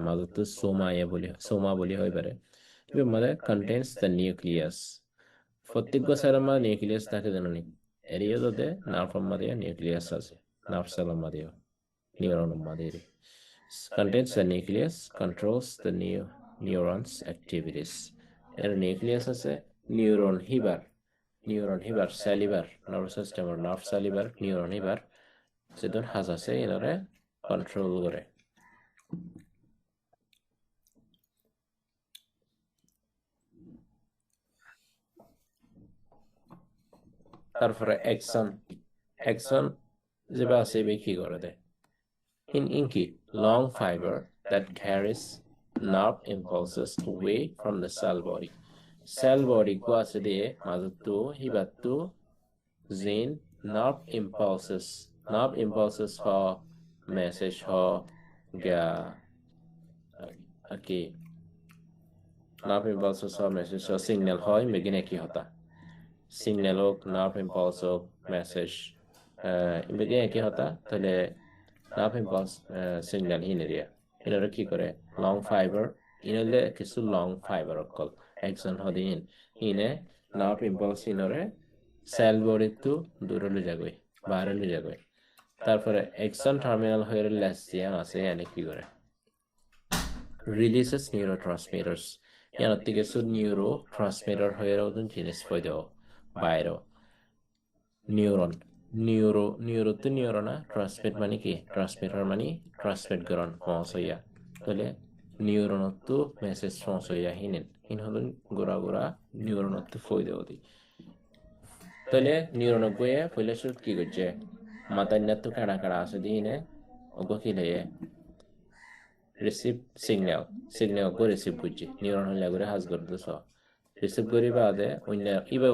mazute soma boli hoi pare. Ibe mother contains the nucleus. Fottiggo sarama nucleus take denoni. Eriyo de nerve madya nucleus ase. Nerve cell madya neuron madya. Contains the nucleus, controls the neurons activities. Nucleus ase neuron hibar cellular nervous system or nerve cellular neuron hibar sedon hasase inore control gore. তারপরে axon যেবা আছে বে কি করে দেয় in long fiber that carries nerve impulses away from the cell body go আছে দিয়ে মাজতো হিবাতো zin nerve impulses for message for ga okay nerve impulses for message for signal হয় মেগিনে কি হতা signal হোক nerve impulse হোক message ইমিডিয়েট কি হতা তাহলে nerve impulse signal হিনেরিয়া এরা কি করে long fiber ইনলে কিছু long fiber অকল axon হদিন ইনে nerve impulse ইনরে cell body তো দূরে লে যাবে বাইরে লে যাবে তারপরে axon terminal হয়ে লেসিয়ান আছে এনে কি করে releases neurotransmitters ইয়ার থেকে কিছু neurotransmitter হয়ে ওজন জিনিস হয়ে বাইরে নিউরোনা ট্রান্সমিট মানে কি ট্রান্সমিটার মানে ট্রান্সমিট করন পৌঁছইয়া তাহলে নিউরনতো মেসেজ পৌঁছইয়া হিন হলো গোরা নিউরনতো ফই দেও দি তাহলে নিউরন গয়ে ফইলে শুট কি করছে মাতান্নাতো কাড়া আছে দিনে ওগো কি লয়ে রিসিভ সিগন্যাল গো রিসিভ করছে নিউরন হলে করে হাজ করতেছ রিসিভ করি বাদে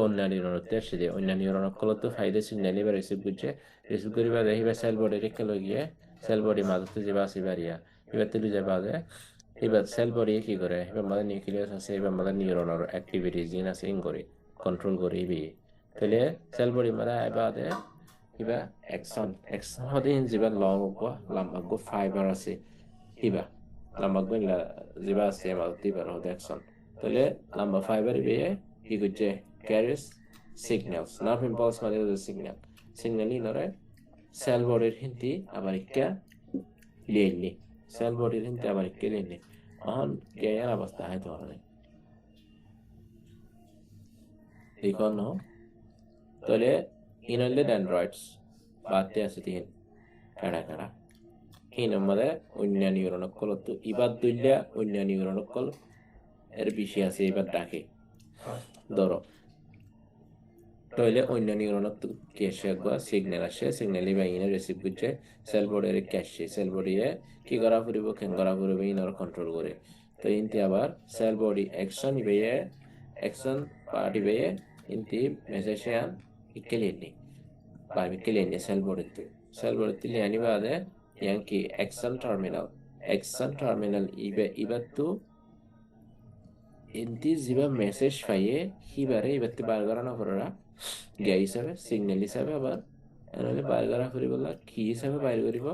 অন্য নিউরনতে আসে দিয়ে অন্য নিউরন কলতো ফাইদে সিগন্যাল এবার রিসিভ করছে রিসিভ করি বাদে এবার সেল বডি রেখে গিয়ে সেল বডি মাঝতে যে বাসি বাড়িয়া এবার তুলে যে বাদে এবার সেল বডি কি করে এবার মাদের নিউক্লিয়াস আছে এবার মাদের নিউরনের অ্যাক্টিভিটি জিন আছে ইন করে কন্ট্রোল করে ইবি তাহলে সেল বডি মারা বাদে এবার অ্যাকশন হতে যেবার লং লম্বা ফাইবার আছে এবার লম্বা যেবা আছে মাঝতে এবার হতে অ্যাকশন তাহলে লম্বা ফাইবার ইবে কি করছে ক্যারিস সিগন্যালস নার্ভ ইম্পালস মানে সিগন্যাল ইনরে সেল বডির হিন্দি আবার একটা লিয়েলি সেল বডির হিন্দি আবার একটা লিয়েলি অহন কেয়ার অবস্থা হয় ধরনের দেখুন তাহলে ইনলে ডেন্ড্রয়েডস বাদতে আছে তিন কাড়া হিনমরে অন্য নিউরনকল তো ইবাদ দুইলা অন্য নিউরনকল এর বেশি আছে এবার ডাকে ধরো তাহলে অন্য নিউরনত ক্যাশে গা সিগন্যাল আসে সিগন্যাল ইবা ইনে রিসিভ করছে সেল বডির ক্যাশে সেল বডিয়ে কি করা পড়িব কেন করা পড়িব ইনর কন্ট্রোল করে তো ইনতে আবার সেল বডি অ্যাকশন ইবে অ্যাকশন পার্ট ইবে ইনতে মেসেজিয়ান ইকেলেনি বারবিকেলেনি সেল বডিতে লিয়ানি বাদে ইয়াঙ্কি অ্যাকশন টার্মিনাল ইবে তো inti ziba message faye hibare ibatti bargara na korora gay hisabe signal hisabe abar enole bargara koribola ki hisabe bayar koribo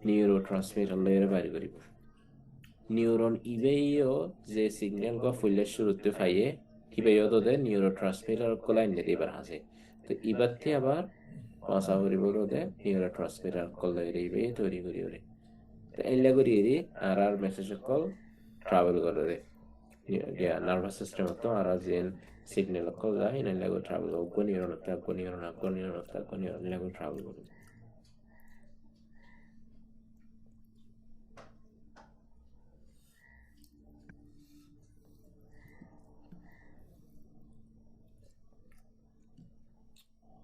neurotransmitter layer bayar koribo neuron ইবেইও যে signal গো ফুলে শুরুতে ফাইয়ে ইবেইও তো দে neurotransmitter choline নে দিবার হাসে তো ইবাতে আবার মাসাবরি বলো দে নিউরোট্রান্সমিটার কল ইবে তৈরি করি ওরে তো এলা করি এরি আর মেসেজ কল ট্রাভেল করে দে ya nervous system to ara zen signal ko da in lego travel go neuron ta go neuron go neuron ta go neuron lego travel go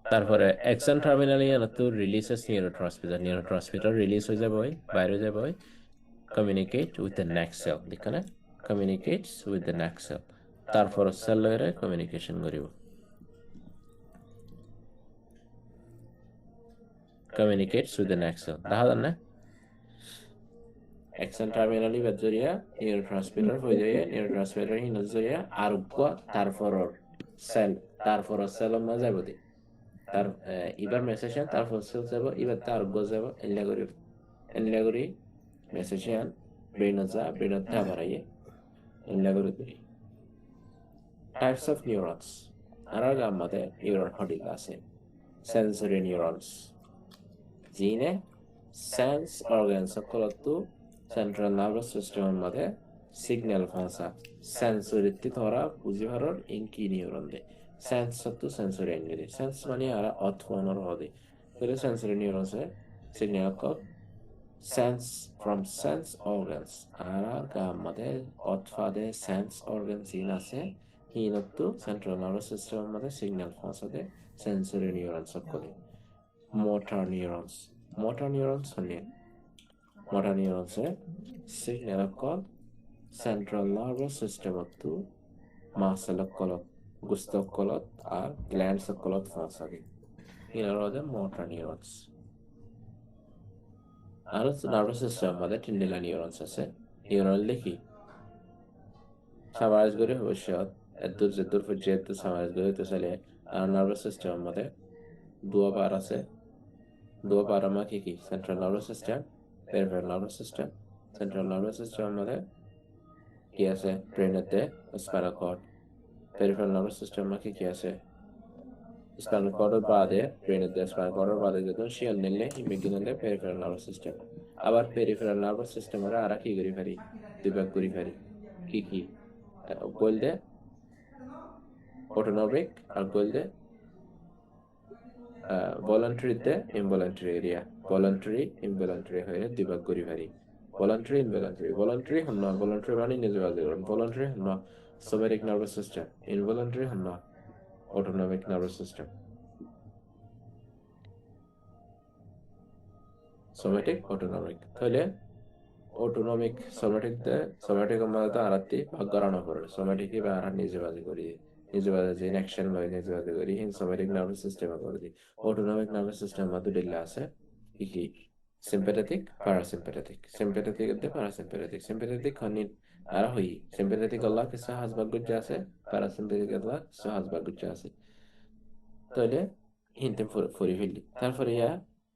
তারপরে অ্যাকশন টার্মিনালি তো রিলিজেস নিউরোট্রান্সমিটার রিলিজ হয়ে যাবে বাইরে যাবে communicate with the next cell দেখনে communicates with the next cell তারপর cell লয়রে কমিউনিকেশন করিব communicates with the next cell দেখা না অ্যাকশন টার্মিনালি বাজরিয়া নিউরোট্রান্সমিটার হয়ে যায় নিউরোট্রান্সমিটার হিন জরিয়া আরোগ্য তারপর সেল না যাবে দি তার এবার মেসেশন তারপর সেল যাব এবার তার আরোগ্য যাব এনলাগরি মেসেশন ব্রেনতা বাড়াইয়ে এনলাগরি করি টাইপস অফ নিউরনস আর আমাদের নিউরন হডিল আছে সেন্সরি নিউরনস জিনে সেন্স অর্গান সকলতো সেন্ট্রাল নার্ভাস সিস্টেমের মধ্যে সিগন্যাল ফাঁসা সেন্সরিতে ধরা বুঝিভারর ইনকি নিউরন দে সেন্স সত্তু সেন্সরি এনগেরি সেন্স মানে আর অথওয়ানর হদে তাহলে সেন্সরি নিউরনসে সিগন্যাল কল sense from sense organs ara gamade othfade sense organs in ase hinottu central nervous system made signal fasade sensory neurons okole motor neurons honne motor neurons e signal call central nervous system ottu muscle kolot gusto kolot ar glands kolot fasade hinarode motor neurons R nervous system আমাদের টিন্ডেলা neurons আছে neuron লিখি summarise করে ভবিষ্যৎ এদুর পর্যায়ে summarise করে তো চলে আর nervous system আমাদের দুয়া পার আমার কি central nervous system peripheral nervous system central nervous system আমাদের কি আছে ব্রেনেতে spinal cord peripheral nervous system আমার কি আছে spinal cord বাদে ব্রেনের স্পাইনাল কর্ড বাদে যখন শিয়াল নিলে ইমিগ্রেশন পেরিফেরাল নার্ভাস সিস্টেম আবার পেরিফেরাল নার্ভাস সিস্টেম আর কি করি পারি দুই ভাগ করি পারি কি বলতে অটোনমিক আর বলতে ভলান্টারিতে ইনভলান্টারি এরিয়া ইনভলান্টারি হয়ে দুই ভাগ করি পারি ভলান্টারি হন না ভলান্টারি মানে নিজে বাদ করুন ভলান্টারি হন না সোমেটিক নার্ভাস সিস্টেম ইনভলান্টারি হন না autonomic nervous system somatic autonomic তাহলে autonomic somatic মধ্যে আরাতি ভাগ করানো পড়ে somatic বা আর নিজে বাজে করি নিজে বাজে যে অ্যাকশন বা নিজে বাজে করি ইন somatic nervous system করে দি autonomic nervous system মধ্যে দিলা আছে কি sympathetic parasympathetic sympathetic খনি আর হই sympathetic আল্লাহ কে সাহাজ বাগুজ আছে parasympathetic আল্লাহ সাহাজ বাগুজ আছে তাহলে হিনতে ফরি ফেললি তারপরে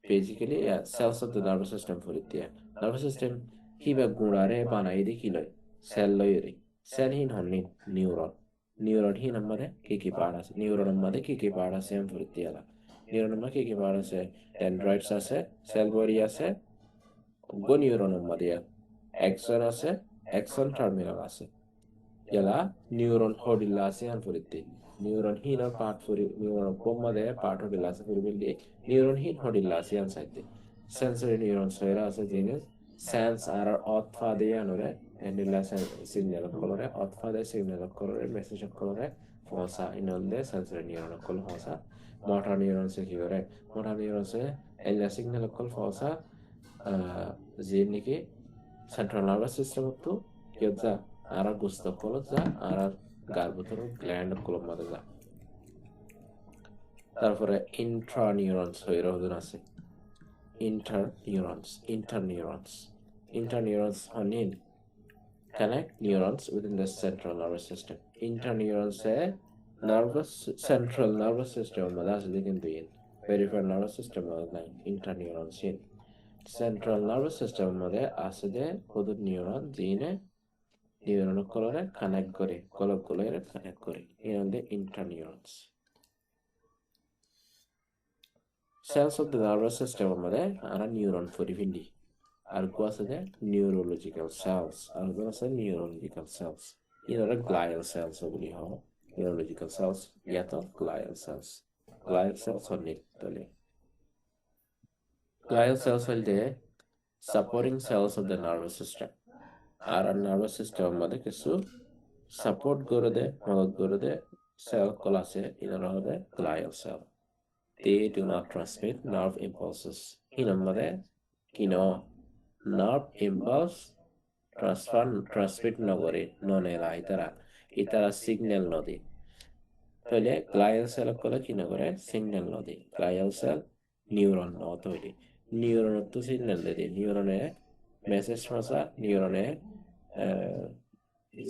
basically cells of the nervous system ফরি দিয়া নার্ভাস সিস্টেম কিবা গুণারে বানাই দি কি লয় সেল লয় রে সেল হিন হননি নিউরন হিন আমারে কি পার্ট আছে নিউরন আমারে কি পার্ট আছে এম ফরি দিয়া নিউরন আমারে কি পার্ট আছে ডেনড্রাইটস আছে সেল বডি আছে গো নিউরন আমারে এক্সন আছে এক্সন টার্মিনাল আছে ইয়ালা নিউরন হডিলা আছে এম ফরি দি নিউরন হিন পার্ট ফরি নিউরন কোমাদে পার্ট হডিলা আছে ফরি বিলি নিউরন হিন হডিলা আছে এম সাইতে সেন্সরি নিউরন সয়রা আছে জিনিস সেন্স আর অথফাদে আনরে এন্ডিলা সিগন্যাল কলরে অথফাদে সিগন্যাল কলরে মেসেজ কলরে ফসা ইনন্দে সেন্সরি নিউরন কল ফসা মোটর নিউরন সে কি করে মোটর নিউরন সে এলা সিগন্যাল কল ফসা জিনিকে সেন্ট্রাল নার্ভাস সিস্টেম তো কিয়জা আর গুস্ত কলজা আর গার্ভতর গ্ল্যান্ড কলম মধ্যে যা তারপরে ইন্ট্রানিউরনস হইরা হদন আছে interneurons honin connect neurons within the central nervous system interneurons se central nervous system madas likin bin peripheral nervous system madas interneurons in Central nervous system मध्ये असते खुद neuron जीने neuron colore connect करे colore connect करे इनोंदे interneurons. Cells of the nervous system मध्ये आरा neuron forifindi. Arko asate neurological cells. Arko asate neurological cells. Inora glial cells obli ho. Neurological cells yato glial cells. Glial cells honni tole. Glial cells will the supporting cells of the nervous system. Our nervous system mother kisu support gorode, model gorode, cell colase in another glial cell. They do not transmit nerve impulses. In a mother, kino nerve impulse transmit nogore nonela itara signal nodi. Tole glial cell kola kino gore signal nodi. Glial cell neuron no toli. Neuron to signal dedi. Neuron message masa neuron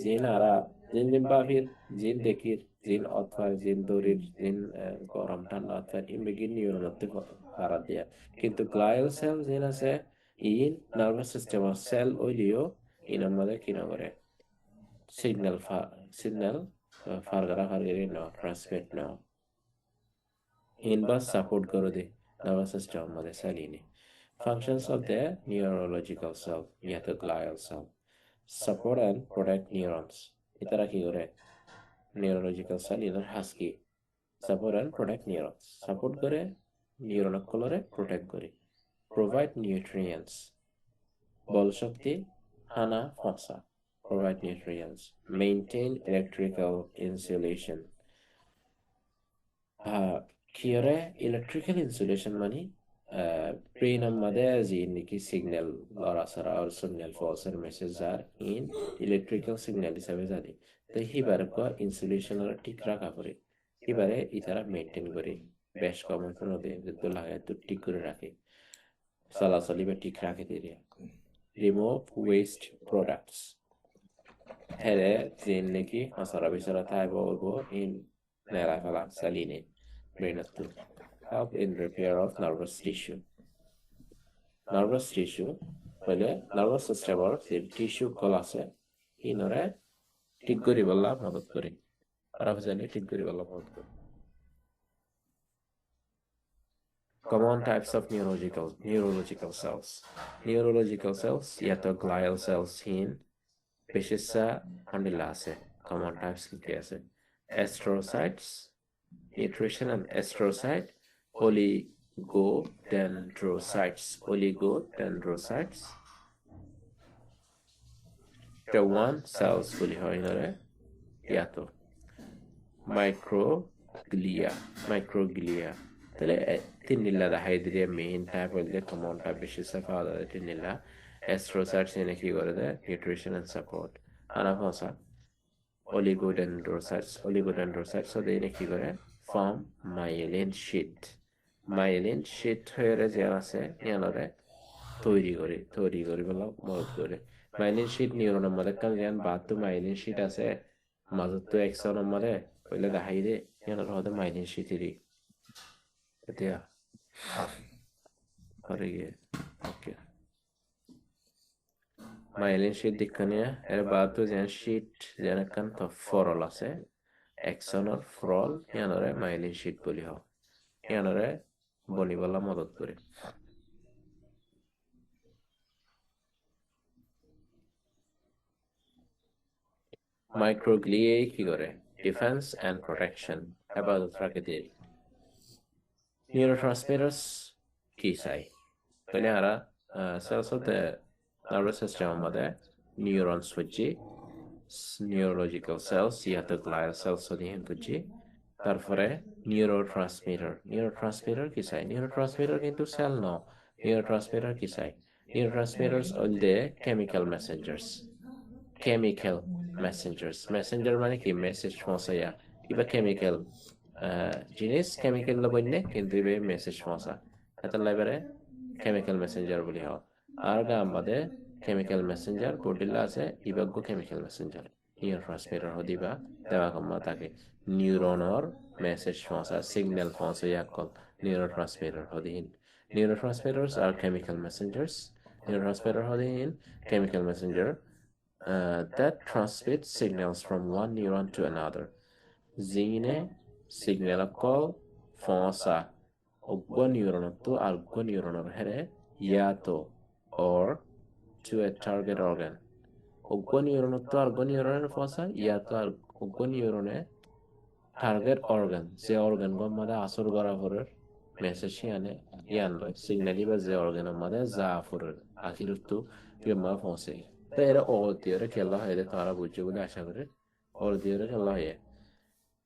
জিন আরা জিন জিম্বাফির জিন দেখির জিন অথবা জিন দরির জিন গরম ঠান্ডা অথবা ইমিগিন নিউরনতে হারা দিয়া কিন্তু গ্লায়াল সেল জিন আছে ইন নার্ভাস সিস্টেম সেল ওইলিও ইনার মধ্যে কিনা করে সিগন্যাল ফারগারি ন ট্রান্সমিট ন ইন বা সাপোর্ট করে দে নার্ভাস সিস্টেম মধ্যে সেলিনি functions of the neurological cell yet the glial cell support and protect neurons. Itara ki gore neurological cell either husky support and protect neurons. Support gore neuron kolore protect gore. Provide nutrients. Bol shakti hana fosa. Provide nutrients. Maintain electrical insulation. Kiore electrical insulation mani brain made ziniki signal larasara or signal false message are in electrical signal hisabe jani to hibare ko insulation or ঠিক রাখা করে এবারে ইতারা maintain করে বেশ common কোন দে যেত লাগে তো ঠিক করে রাখে চলাচলি বা ঠিক রাখে দিয়ে remove waste products here জিন নাকি আসরা বিসরা তাই বলবো in নেলা ফেলা সালিনে ব্রেনত help in repair of nervous tissue. Nervous tissue, বলে nervous system or tissue কলাসে ইনরে ঠিক করি বললা মদত করি আরাফজানি ঠিক করি বললা মদত করি Common types of neurological cells. Neurological cells, yato glial cells in Peshisa Handilase. Common types কি আছে astrocytes, nutrition and astrocyte, oligodendrocytes. The one cells boli hoy nore yato microglia tale tinilla da hydria main type of the common type is a father tinilla astrocytes in a ki gore the nutrition and support anafosa oligodendrocytes so they in a ki gore form myelin sheath হয়ে যে আছে ইয়ানরে তৈরি করি বলা মদত করে myelin sheet নিউরনের মধ্যে কাল জ্ঞান বাদ মাইলিন শীট আছে মাজত তো এক্সনের মধ্যে কইলে দেখাই দে ইয়ানর হতে মাইলিন শীটেরই এতিয়া করে গিয়ে ওকে মাইলিন শীট দেখনে এর বাদ তো যেন শীট যেন কান তো ফরল আছে এক্সনের ফরল ইয়ানরে মাইলিন শীট বলি হয় ইয়ানরে বলিবলা মদত করে মাইক্রোগ্লিয়া কি করে ডিফেন্স এন্ড প্রোটেকশন হেফাজত রাখে দিয়ে নিউরোট্রান্সমিটার্স কি চাই তাহলে আমরা cells of the nervous system মধ্যে নিউরনস হচ্ছে নিউরোলজিক্যাল সেলস ইয়াতে গ্লায়াল সেলস অধীন করছি তারপরে নিউরোট্রান্সমিটার কি চাই নিউরোট্রান্সমিটার কিন্তু সেল ন নিউরোট্রান্সমিটার কি চাই নিউরোট্রান্সমিটার্স অল দ্য কেমিক্যাল মেসেঞ্জার মানে কি মেসেজ পৌঁছায়া কিবা কেমিক্যাল জিনিস কেমিক্যাল লবন্যে কিন্তু ইবে মেসেজ পৌঁছা এটা লাইবারে কেমিক্যাল মেসেঞ্জার বলি হয় আর গা আমাদের কেমিক্যাল মেসেঞ্জার বডিলা আছে ইবাগ্য কেমিক্যাল মেসেঞ্জার নিউরোট্রান্সমিটার হদিবা দেওয়া কম্মা থাকে নিউরনৰ মেসেজ পৌঁছা সিগন্যাল পৌঁছায়া কল নিউরোট্রান্সমিটার হদিন Neurotransmitters are chemical messengers. Neurotransmitter hodi in chemical messenger that transmit signals from one neuron to another. Zine signal call fonsa ogwa neuron to algwa neuron here yato or to a target organ. Ogwa neuron to algwa neuron fonsa yato ogwa neuron target organ যে organ মধ্যে আসর করা পড়ে message ইয়ানে ইয়ান লয় সিগনালি বা যে organ মধ্যে যা পড়ে আখির তো বিমা পৌঁছে তো এরা অতিরে খেলা হয় তারা বুঝে বলে আশা করে অতিরে খেলা হয়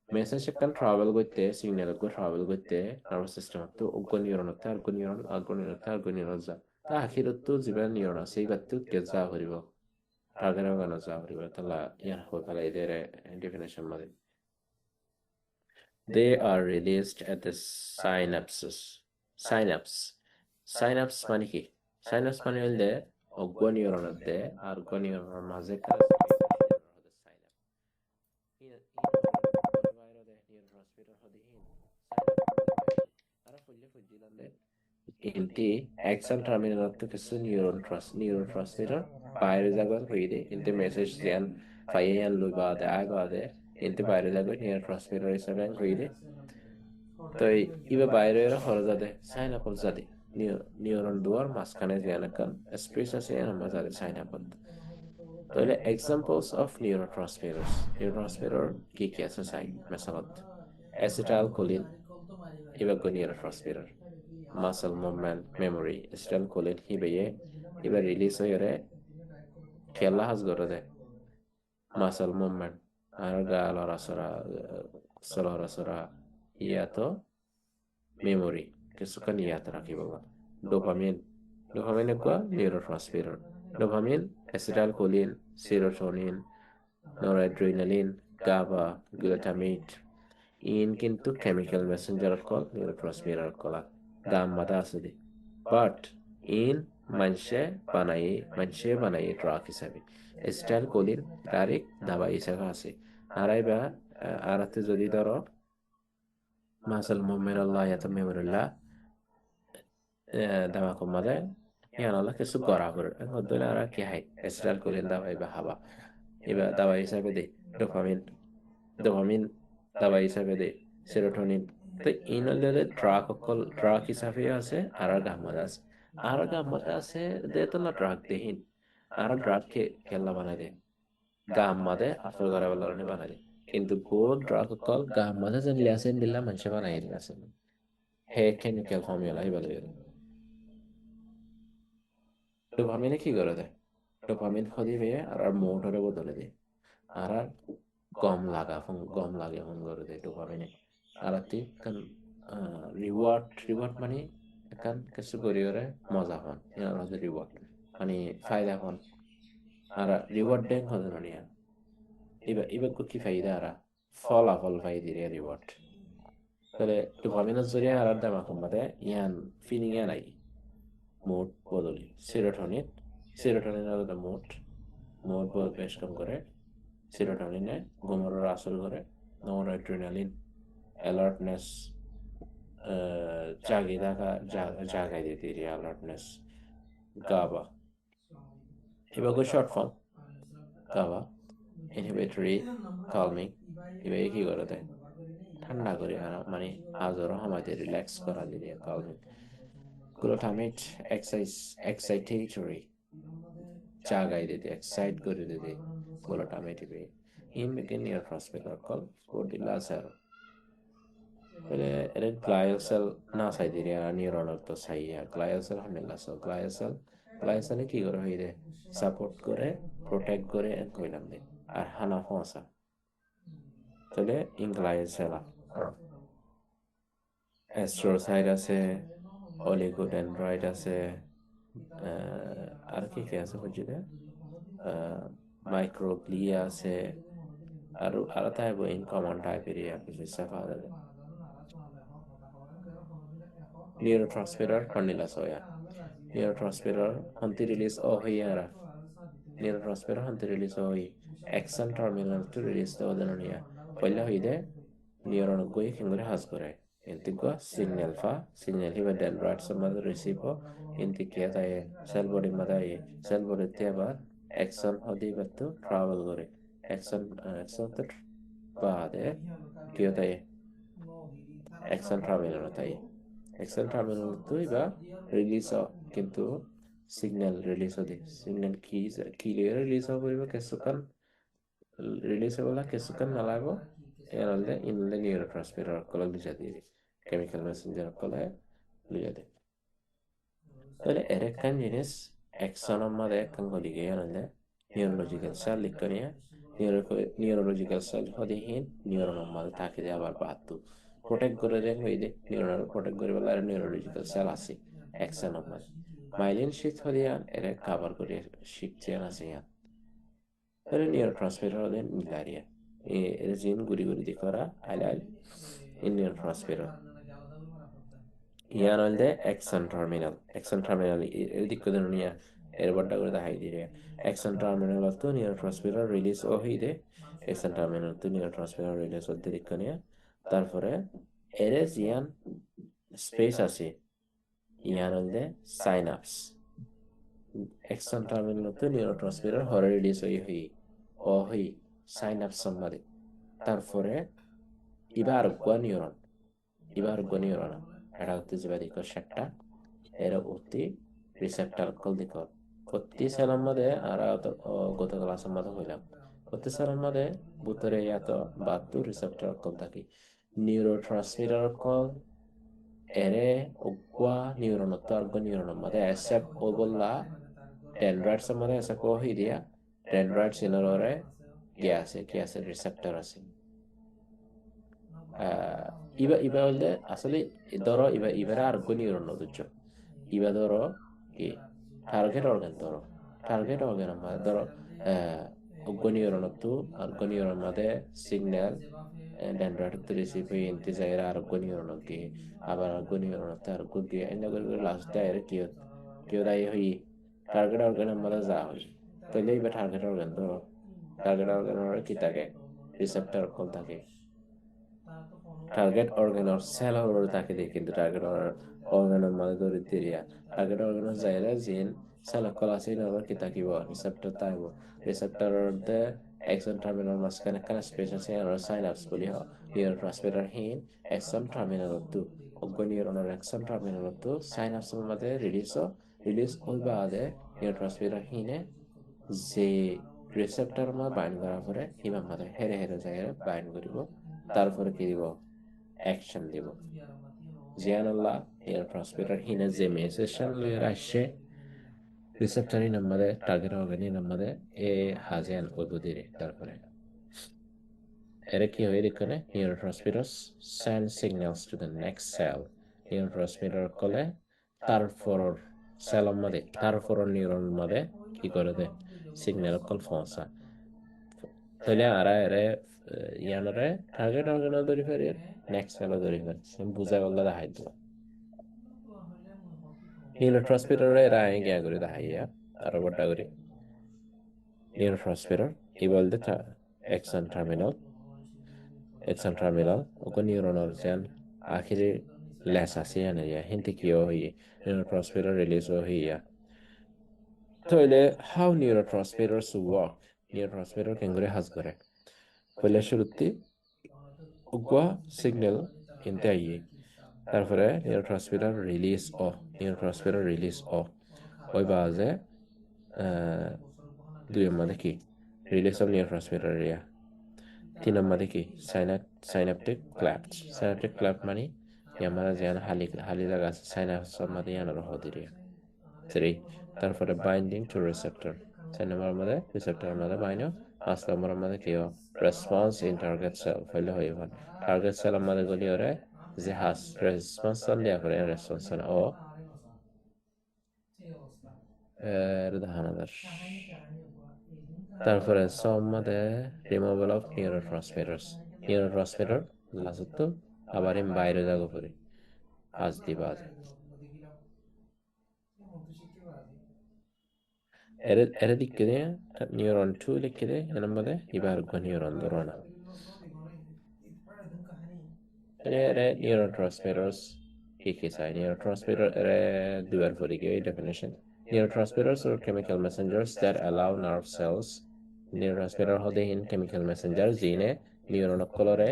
মেসেজ একটা ট্রাভেল করতে সিগন্যাল কো ট্রাভেল করতে নার্ভাস সিস্টেম তো অগ্ন নিউরন তো আর নিউরন আগ্ন নিউরন তো আর নিউরন যা তা আখির তো জীবন নিউরন সেই বাতো কে যা করিব টার্গেট organ যা করিব তাহলে ইয়ান হয়ে গেল এদের ডেফিনেশন মধ্যে They are released at the synapses. Synapse. Synapse মানে কি? Synapse মানে হইলে অজ্ঞ নিউরনতে আর জ্ঞ নিউরনের মাঝে inti axon terminal to kisu neurotransmitter বাইরে যাবার হইলে inti message দিয়ান ফাইয়ান লইবা দে আগা inti বাইরে যাবার neurotransmitter হিসাবে হইলে তো ইবা বাইরে হরজাদে সাইনাপল জাদে নিউরন দুয়ার মাঝখানে জিয়ানাকান স্পেস আছে এর মাঝারে সাইনাপল তাহলে examples of neurotransmitter কি কি আছে সাই মেসালত acetylcholine ইবা neurotransmitter muscle movement memory acetylcholine হিবেয়ে ইবা রিলিজ হয়ে খেলা হাজ করে দে muscle movement আর গা লড়াচড়া ইয়াতো memory kesukaan yaat rakhi baba dopamine ko neurotransmitter dopamine acetylcholine serotonin noradrenaline GABA glutamate in kintu chemical messenger called neurotransmitter kola gamma da asidi but in manshe banai drug hisabe acetylcholine direct dawa hisabe ase araiba arate jodi doro muscle movement Allah ya tamimullah dama ko made yan Allah kesu gorabur hodola ara ki hai acetylcholine dawa iba haba iba dawa hisabe de dopamine dawa hisabe de serotonin তো inlay drug হিসাবে আছে আর gamma আছে দে তো না drug দেহিন আর drug খেলা বানাই দে gamma দে আসল করা বলারনি বানাই দে কিন্তু বহুত ড্রাগ গাম্মা দে যেন লিয়াসেন দিলা মানুষ বানাই দিলাছেন হে কেমিক্যাল ফর্মুলা বলে ডোপামিনে কি করে দেয় ডোপামিন খদি পেয়ে আর মোটরে বদলে দেয় আর গম লাগে ফোন করে দেয় ডোপামিনে আর kan reward মানে kan কিছু করি করে মজা হন এর হচ্ছে রিওয়ার্ড মানে ফায়দা হন আর রিওয়ার্ড দেন হচ্ছে না নিয়া এবার কি ফায়দা আর ফলাফল ফায়দি রে রিওয়ার্ড তাহলে ডোপামিনের জরিয়া আর দাম কমাতে ইয়ান ফিলিং এ নাই মোড বদলি সেরোটোনিন আর মোড বেশ কম করে সেরোটোনিনে ঘুমের আসর করে নরএড্রিনালিন alertness জাগাই দিতে alertness GABA এবার short form GABA inhibitory calming এবার কি করে দেয় ঠান্ডা করে মানে আজর আমাকে রিল্যাক্স করা দিয়ে calming glutamate excitatory জাগাই দিতে excite করে দিতে glutamate in begin neurotransmitter called cortisol তাহলে এর গ্লায়াল সেল না চাই দিলে নিউরনের তো চাইয়া গ্লায়াল সেল হামেলা সো গ্লায়াল কি করে হইরে সাপোর্ট করে প্রোটেক্ট করে কইলাম দে আর হানা ফসা তাহলে ইন গ্লায়াল সেল অ্যাস্ট্রোসাইট আছে অলিগোডেন্ড্রয়েড আছে আর কি আছে বুঝিলে মাইক্রোগ্লিয়া আছে আর তাই ইন কমন টাইপের কিছু সাফা neurotransmitter panila soya neurotransmitter hanti release hoyara neurotransmitter hanti release hoy axon terminal to release the odanonia pahla hoide neuron goi khingore has kore inti gua signal hiba dendrite samad recibo inti kia taye cell body madaye cell body teba axon hodi battu travel gore axon to baade kia taye axon travel taye axon travel to iba release কিন্তু signal release hodi signal কি release হবো কেসুকান release হবলা কেসুকান নালাগো ಏನಲ್ಲದೆ ಇನ್ನೊಂದು neuro transmitter ಹಾಕೊಳ್ಳೋ ಲುಜಾದಿರಿ chemical messenger ಹಾಕೊಳ್ಳೆ ಲುಜಾದಿ তাহলে এর একখান জিনিস অ্যাকশনের মধ্যে একখান গলিকে ಏನಲ್ಲದೆ নিউরোলজিক্যাল সেল লিখনিয়া নিউরোলজিক্যাল সেল হদিহীন নিউরনের মধ্যে থাকিದೆ আবার বাহাত্তর প্রোটেক্ট করে দেন হইলে নিউরন প্রোটেক্ট করে বলে আর নিউরোলজিক্যাল সেল আছে অ্যাকশনের মধ্যে মাইলিন শীত হদিয়ান এর কাভার করে শিখছে আছে ইয়ান তাহলে নিউরো ট্রান্সমিটার হলেন মিলারিয়া জিন গুড়ি দি করা আইলাল ইন্ডিয়ান ট্রান্সমিটার ইয়ান হলদে এক্সন টার্মিনাল এর দিক করে নিয়া এর বড়টা করে দেখাই দিয়ে এক্সন টার্মিনাল তো নিউরো ট্রান্সমিটার রিলিজ ও হইদে এক্সন টার্মিনাল তো নিউরো ট্রান্সমিটার রিলিজ হতে দিক নিয়া তারপরে এর জিয়ান স্পেস আছে ইয়ান হলদে সাইনাপস এক্সন টার্মিনাল তো নিউরো ট্রান্সমিটার হরে রিলিজ হই সাইনাপস সম্বন্ধে তারপরে ইবার নিউরন এটা হচ্ছে যে দিক সেটটা এর অতি রিসেপ্টার কল দিক প্রতি সেলের মধ্যে আর গত ক্লাসের মধ্যে হইলাম প্রতি সেলের মধ্যে ভিতরে এত 72 রিসেপ্টার কল থাকি নিউরো ট্রান্সমিটার কল এরে উগ্বা নিউরন নিউরনের মধ্যে এসেপ ওগুলা ডেনড্রাইটসের মধ্যে এসে কহি দিয়া ডেনড্রাইট সিনোরে কি আছে রিসেপ্টর আছে ইবা হলে আসলে ধরো ইবারে আর নিউরন নদুচ্ছ ইবা ধরো কি টার্গেট অর্গান মধ্যে ধরো নিউরন তো নিউরন মধ্যে সিগন্যাল ডেনড্রাইট রিসিভ হয়ে ইনতে যায় আর নিউরন কি আবার নিউরন আর গিয়ে এনে করে লাস্ট দেয় কি দায়ী হই টার্গেট অর্গানের মধ্যে যা হয় তাহলে ইবা টার্গেট অর্গান ধরো টার্গেট অর্গানের কি থাকে রিসেপ্টর কল থাকে টার্গেট অর্গানের সেল হওয়ার থাকে দিয়ে কিন্তু টার্গেট অর্গানের মধ্যে দরিদ্রিয়া টার্গেট অর্গানের যাইরা জিন সেল কল আছে আবার কি থাকিব রিসেপ্টর থাকব রিসেপ্টরতে এক্সন টার্মিনাল মাঝখানে একটা স্পেস আছে আর সাইনাপস বলি নিউরো ট্রান্সমিটার হিন এক্সন টার্মিনাল তো নিউরনের এক্সন টার্মিনাল তো সাইনাপসের মধ্যে রিলিজ হইবা আদে নিউরো ট্রান্সমিটার হিনে যে রিসেপ্টর মধ্যে বাইন্ড করার পরে হিমার মধ্যে হেরে জায়গায় বাইন্ড করিব তারপরে কি দিব অ্যাকশন দিব জিয়ানাল্লাহ নিউরো ট্রান্সমিটার হিনে যে মেসেজটা আসছে রিসেপ্টরই নম্বরে টার্গেট অর্গানি নম্বরে এ হাজিয়ান ওইবুদিরে তারপরে এর কি হয় এখানে neurotransmitter send signals to the next cell neurotransmitter কলে তারপর সেলের মধ্যে তারপর নিউরন মধ্যে কি করে দেয় সিগন্যাল কল পৌঁছা তাহলে আরা এরে ইয়ানরে টার্গেট অর্গান ধরি ফেরি নেক্সট সেল ধরি ফেরি বুঝা গেল দেখাই দিব নিউরো ট্রান্সমিটার এরা গিয়া করে দেখাইয়া আরো বড়টা করে নিউরো ট্রান্সমিটার এই বলতে এক্সন টার্মিনাল ওকে নিউরনের যেন আখিরে লেস আছে আনিয়া হিন্তি কিও হইয়ে নিউরো ট্রান্সমিটার রিলিজ হইয়া তাহলে how neurotransmitters work neurotransmitter কেঙ্গুরে হাজ করে পয়লা শুরুতে উগা সিগন্যাল ইনতে আইয়ে তারপরে নিউরো ট্রান্সমিটার রিলিজ অফ ওই বাজে দুই নম্বরে কি release of neuro transmitter area তিন নম্বরে কি সাইনাপটিক ক্ল্যাপ মানে ইয়ামারা যেন হালি জায়গা আছে সাইনাপসের মধ্যে ইয়ানোর হদিরিয়া 3 তারপরে বাইন্ডিং টু রিসেপ্টর 4 নম্বরের মধ্যে রিসেপ্টরের মধ্যে বাইন্ডিং 5 নম্বরের মধ্যে কি রেসপন্স ইন টার্গেট সেল হইলে হইব টার্গেট সেলের মধ্যে গলি ওরে যে হাস রেসপন্স দেয়া করে রেসপন্স ও ধানাদার তারপরে মধ্যে removal of neuro transmitter last আবার বাইরে যাগো পরে আজ দিবা এর দিক দিয়ে নিউরন 2 লিখে দে এর মধ্যে এবার নিউরন ধরনা neurotransmitters কি চাই neurotransmitter দুবার পড়ি কি definition neurotransmitters are chemical messengers that allow nerve cells neurotransmitter হতে in chemical messenger জিনে নিউরন অকলরে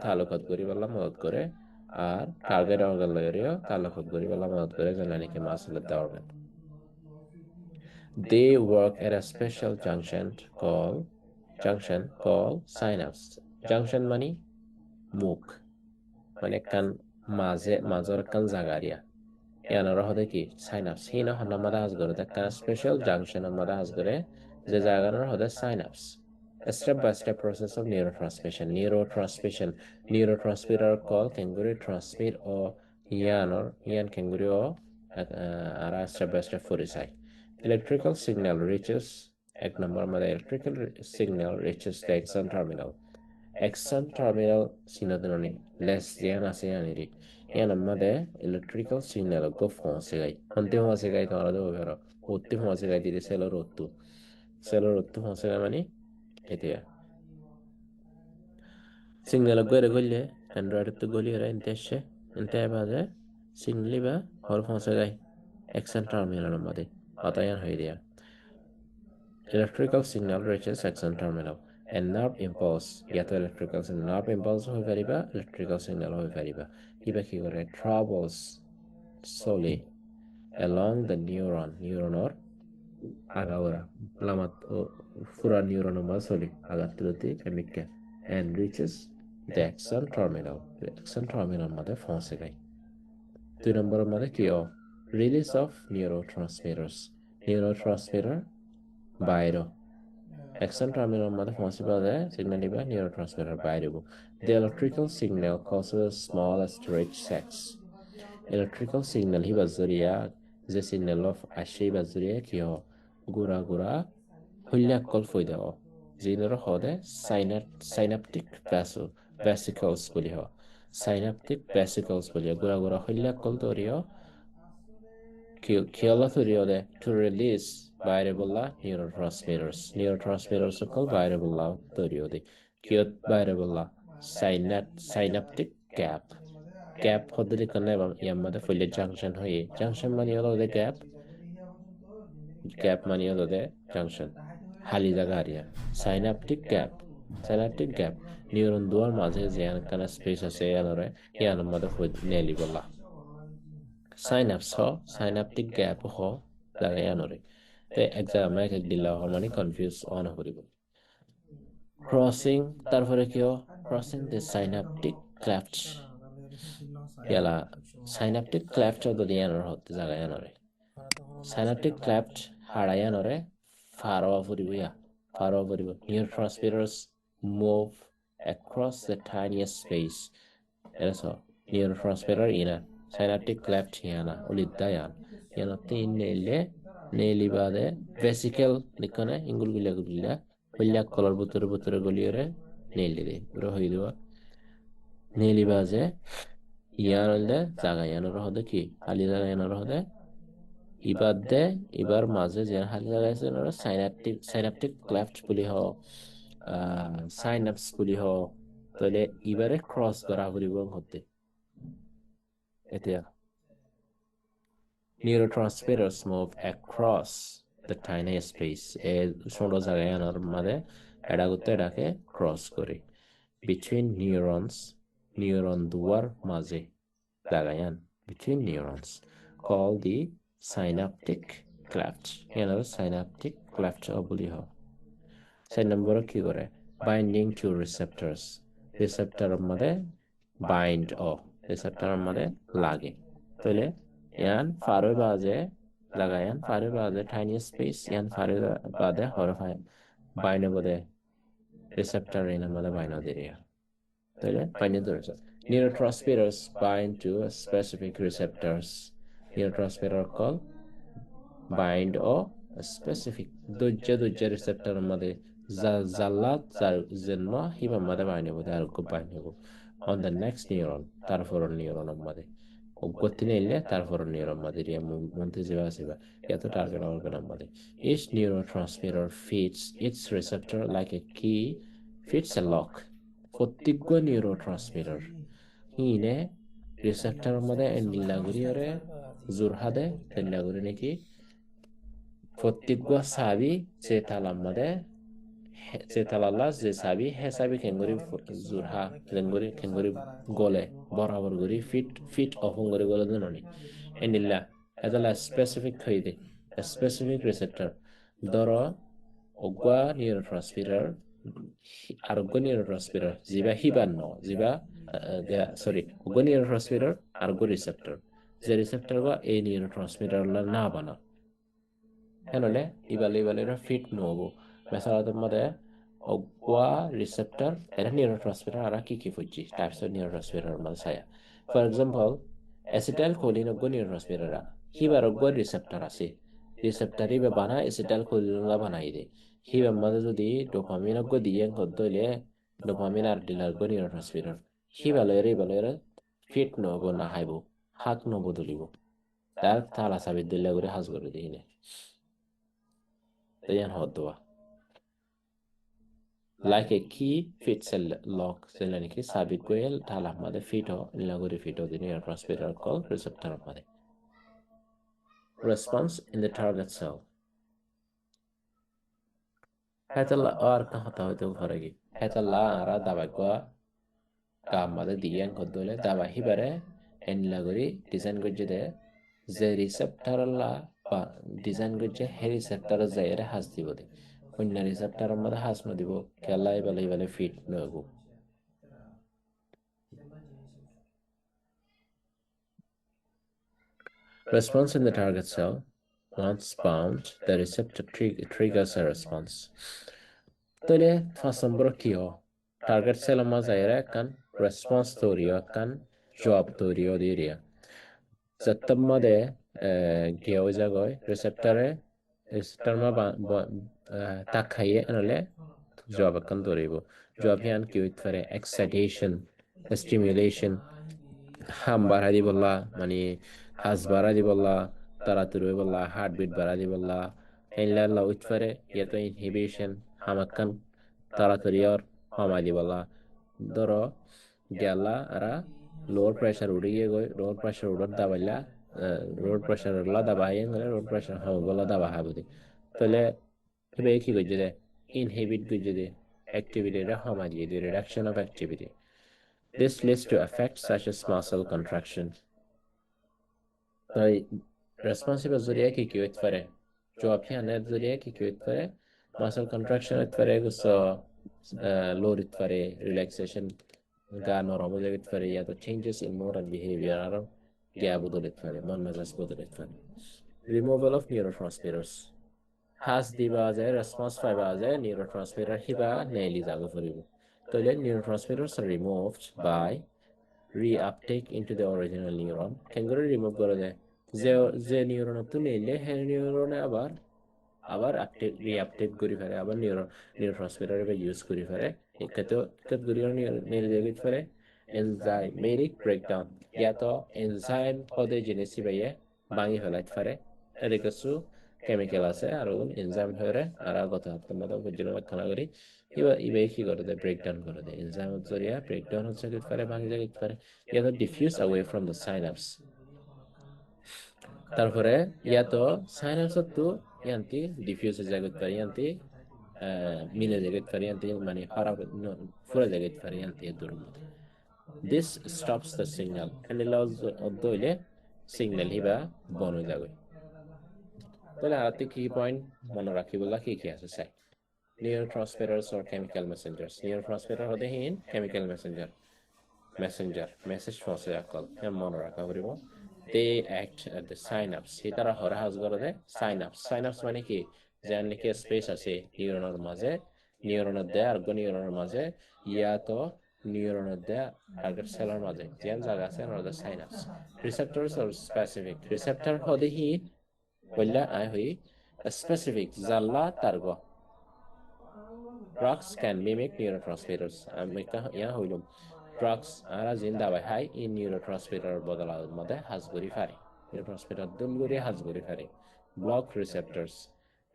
তালুকাত করি বলা মদত করে আর টার্গেট অর্গান লয়রিও তালুকাত করি বলা মদত করে জানানিকে মাসলের দাওরবে they work at a special junction called synapse junction মানে মুখ মানে কান মাজর কান জাগারিয়া ইয়ানোর হদে কি সাইনাপস হিনা হন্না মাদা হাজ করে কান স্পেশাল জাংশন মাদা হাজ করে যে জাগানোর হদে Synapse a step-by-step process of neurotransmitter called kenguri transmit or yan kenguri or ara step-by-step furisai electrical signal reaches ek number mada electrical signal reaches the axon terminal sinadinoni less yan asianiri yan mada electrical signal go phone segai honte ho segai tomara do bero otti ho segai dire celor ottu ho segai mani এটিয়া signal গরে গলে Android তো গলি রে ইন্তেশে ইন্তে বাদে সিগন্যালি বা হর পৌঁছে যায় অ্যাকশন টার্মিনালের মধ্যে পাতায়ান হয়ে দিয়া electrical signal reaches action terminal and nerve impulse ইয়াতো electrical signal nerve impulse হয়ে পারিবা electrical signal হয়ে পারিবা কিবা কি করে travels slowly along the neuronor agaura lamat fura neuron masoli agatroti chemical and reaches the axon terminal mothe phounce gai 2 number mothe ki release of neurotransmitter bairo axon terminal mothe phounce bade signal iba neurotransmitter bairo the electrical signal causes small stretch sacs electrical signal hi bazuriya the signal of ashi bazuriya ki gura hulyakol foidao jinor hode synaptic vesicles boli gura hulyakol toriyo kiala toriyo de to release variable neurotransmitters called variable toriyo de kiot variable synaptic gap hodde kanne yamade fully junction hoye junction mani holo de gap mani holo de junction hali jaga area synaptic gap neuron duar maze jian kana space ase yanore yan mother food neli bolla synaptic gap ho jaga yanore te exam ek dilla hormone confuse on horibo crossing tarpore ki crossing the synaptic cleft yala synaptic cleft of the yanor hote jaga yanore synaptic cleft hara yanore faro furibo neurotransmitters move across the tiniest space eso neurotransmitter ina synaptic cleft yana ulidayan yana tin neli bade vesicle likone ingulgula hulla color butore goliore neli de bro hoidiba neli baze yanolde jaga yanor hode ki hali jaga yanor hode ibar maze যে হালি লাগাইছে না synaptic cleft বলি হ synapse বলি হ তাহলে ইবারে cross করা পরিব হতে এতিয়া neurotransmitters move across the tiny space এ ছোট জায়গার মধ্যে এটা করতে এটাকে ক্রস করে between neuron দুয়ার মাঝে জায়গায়ান between neurons called the synaptic cleft synaptic cleft বলি হয় 6 নম্বর কি করে binding to receptor মধ্যে receptor মধ্যে লাগে তাহলে ইয়ান ফারে বাজে লাগায়ান ফারে বাজে tiny space ইয়ান ফারে বাজে হরফায় বাইনে বদে receptor এর মধ্যে বাইনে দেরিয়া তাহলে বাইনে ধরেছে neurotransmitters bind to specific receptors neurotransmitter called bind or specific dojja receptor made zallat zenno hiba made bind hobo dar ko bind hobo on the next neuron tarfor neuron made oggotine ille tarfor neuron made riya monte jiba yato target organ made each neurotransmitter fits its receptor like a key fits a lock প্রত্যেক neurotransmitter hine receptor mode endilla guri ore zurhade tella guri neki প্রত্যেকগো সাবি যে তালাম মধ্যে যে তালাল্লা যে সাবি হে সাবি কেঙ্গুরি জুরহা কেঙ্গুরি গলে বরাবর গরি ফিট ফিট অফন গরি গলে দিননি এনিল্লা এদলা স্পেসিফিক হইদে স্পেসিফিক রিসেপ্টর ধরো অগুয়া নিউরোট্রান্সমিটার আরোগ্য নিউরোট্রান্সমিটার জিবা হিবান ন জিবা সরি অগুয়া নিউরোট্রান্সমিটার আরোগ্য রিসেপ্টর যে রিসেপ্টর বা এই নিউরোট্রান্সমিটার না বানা henole ibalera fit novo mesalada mode ogwa receptor era neurotransmitter ara ki fuji types of neurotransmitter mal saya for example acetylcholine ogwa neurotransmitter hibar ogwa receptor ase receptor ibe bana acetylcholine la banai de hibar mode jodi dopamine ogwa diyen kodole dopamine ar dilar ogwa neurotransmitter hibalera fit novo na haibo hak novo dolibo তার তালা সাবিত দিলে করে হাজ করে দিই না Dayan hodwa. Like a key fits a lock, selaniki sabit goel talah made fito laguri fito the neurotransmitter called receptor made. Response in the target cell. Hetala or kahata hoto horegi. Hetala ara dabagwa kam made diyan kodole daba hibare en laguri design gojide যে receptor লা বা design করছে হে receptor যাইরে হাস দিব দে অন্য receptor মধ্যে হাস ন দিব খেলাই বেলে fit নগো response in the target cell once bound the receptor triggers a response তলে ফার্স্ট নম্বর কি হ টার্গেট সেল মা যাইরে কান রেসপন্স তৈরিও কান জবাব তৈরিও দিরিয়া যতম মধ্যে গিয়েও যাগয় রিসেপ্টর মা তাক খাইয়ে আনলে জবাব কান ধরিব জবাব হিয়ান কি হইতে পারে এক্সাইটেশন স্টিমুলেশন হাম বাড়া দিবল্লা মানে হাস বাড়া দিবল্লা তাড়াতাড়ি বললা হার্টবিট বাড়া দিবল্লা হেনলা হইতে পারে ইয়াতো ইনহিবিশন হামাক্কান তাড়াতাড়ি আর হামাই দিবল্লা ধরো গেলা আরা লোয়ার প্রেশার উঠে গিয়ে গই লোয়ার প্রেশার উঠার দাবাইলা রোড প্রেশার লা দাবা হাই রোড প্রেশার হাম বলা দাবা হাবুদি তাহলে এবে কি করছে দে ইনহিবিট করছে দে activity রে হামা দিয়ে দে reduction of activity this leads to effects such as muscle contraction তাই রেসপন্সিবল জরিয়া কি হইতে পারে জবাব হিয়ানের জরিয়া কি হইতে পারে muscle contraction হইতে পারে গুছো লোড হইতে পারে রিল্যাক্সেশন গা নরম হয়ে যেতে পারে ইয়া তো changes in mode and behaviour আরো গিয়া বদলাতে পারে মন মেজাজ বদলাতে পারে রিমুভাল অফ নিউরোট্রান্সমিটার্স হাস দিবা যায় রেসপন্স পাইবা যায় নিউরোট্রান্সমিটার হিবা নেলি জাগো ফুরিব তাহলে neurotransmitters are removed by reuptake into the original neuron কেঙ্গুরে রিমুভ করে দেয় যে নিউরন তো নেইলে হে নিউরনে আবার রিআপটেক করি ফেলে আবার নিউরোট্রান্সমিটার ইউজ করি ফেলে কতগুলি নিউরন যেতে পারে এনজাইমেটিক ব্রেকডাউন ইয়া তো এনজাইম পদে জিনিসই বাইয়ে ভাঙি ফেলাইতে পারে এর কিছু কেমিক্যাল আছে আর এনজাইম ধরে আর গত হপ্তার মতো বুঝলো ব্যাখ্যা করি ইবে কি করে দেয় ব্রেকডাউন করে দেয় এনজাইম জরিয়া ব্রেকডাউন হচ্ছে যেতে পারে ভাঙি যেতে পারে ইয়া তো diffuse away from the Synapse তারপরে ইয়া তো সাইনাপস তো ইয়ান্তি ডিফিউজ জায়গাতে পারে ইয়ান্তি মিলে জায়গাতে পারে ইয়ান্তি মানে খারাপ ফুরা জায়গাতে পারে ইয়ান্তি দূর মধ্যে this stops the signal and allows দইলে সিগন্যাল হিবা বন যাবে তাহলে আর কি পয়েন্ট মনে রাখিবলা কি আছে চাই neurotransmitters or chemical messengers neurotransmitter হতে হিন chemical messenger message পৌঁছে আকল মনে রাখা পড়িব they act at the synapse hitara hora has gore de synapse মানে কি যেন নাকি স্পেস আছে নিউরনের মাঝে নিউরনের দে আর নিউরনের মাঝে ইয়া তো নিউরনের দে টার্গেট সেলের মাঝে যেন জায়গা আছে নর সাইনাপস রিসেপ্টরস আর স্পেসিফিক রিসেপ্টর হদে হি বললা আই হই স্পেসিফিক জাল্লা টার্গো drugs can mimic neurotransmitters আমি ইয়া হইলাম drugs ara zinda by high in neurotransmitter বদলার মধ্যে হাজগুরি ফারে neurotransmitter দুলগুরি হাজগুরি ফারে block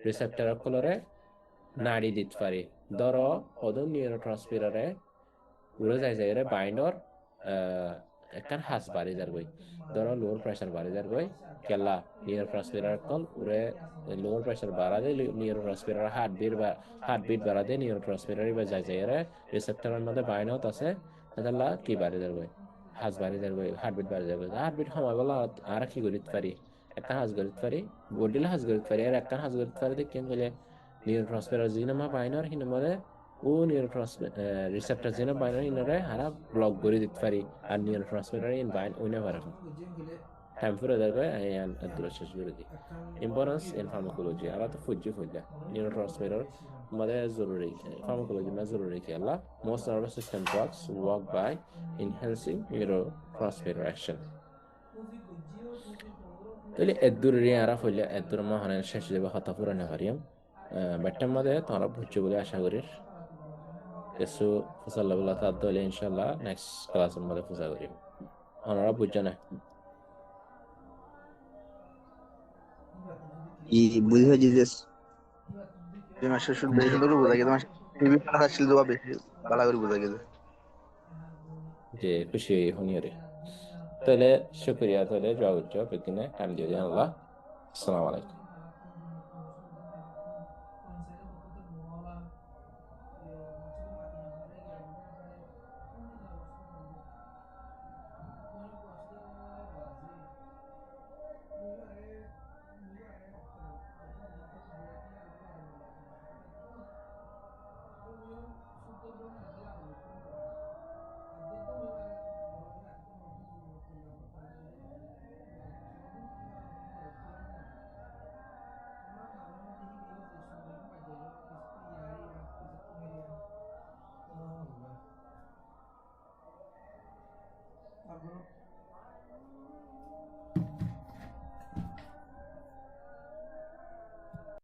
receptor কলরে নাড়ি দিতে পারে ধরো ওদন neurotransmitter উড়ে যায় রে বাইন্ডর একখান হাস বাড়ি যার গই ধরো লোয়ার প্রেশার বাড়ি যার গই কেলা নিউরো ট্রান্সমিটার কল উরে লোয়ার প্রেশার বাড়া দে নিউরো ট্রান্সমিটার হার্ট বিট বাড়া দে নিউরো ট্রান্সমিটার বা যাই যাই রিসেপ্টরের মধ্যে বাইনত আছে তাহলে কি বাড়ি যার গই হাস বাড়ি যার গই হার্ট বিট বাড়ি যার গই হার্ট বিট সময় বলা আর কি করিতে পারি একটা হাস গরিত পারি বডিলে হাস গরিত পারি আর একটা হাস গরিত পারি দেখেন বলে নিউরো ট্রান্সমিটার জিনামা বাইনর হিনমরে ও নিউরো রিসেপ্টর জিনা বাইনর ইনরে হারা ব্লক করে দিতে পারি আর নিউরো ট্রান্সমিটার ইন বাইন ওইনা পারে টাইম ফুরে যাবে আইয়ান আদুরা শেষ করে দিই ইম্পর্টেন্স ইন ফার্মাকোলজি আর তো ফুজ্জা নিউরো ট্রান্সমিটার মধ্যে জরুরি ফার্মাকোলজি में জরুরি কি আল্লাহ most nervous system drugs work by enhancing neurotransmitter action তাহলে এদুর রে আরা হইলে এদুর মা হনে শেষ দেবে কথা পুরো না পারিয়াম ব্যাটার মধ্যে তোমরা বুঝছো বলে আশা করি কিছু ফসল বলা তার দলে ইনশাআল্লাহ নেক্সট ক্লাসের মধ্যে ফুসা করি ওনারা বুঝছো না ই বুঝে জিজ্ঞেস যে মাসে শুধু বেশি করে বোঝা গেছে মাসে টিভি পাস আসলে তো বেশি ভালো করে বোঝা গেছে যে খুশি হনিয়ারে তাহলে শুক্রিয়া তাহলে জবাব টাইম দিয়ে দিন আল্লাহ আসসালামু আলাইকুম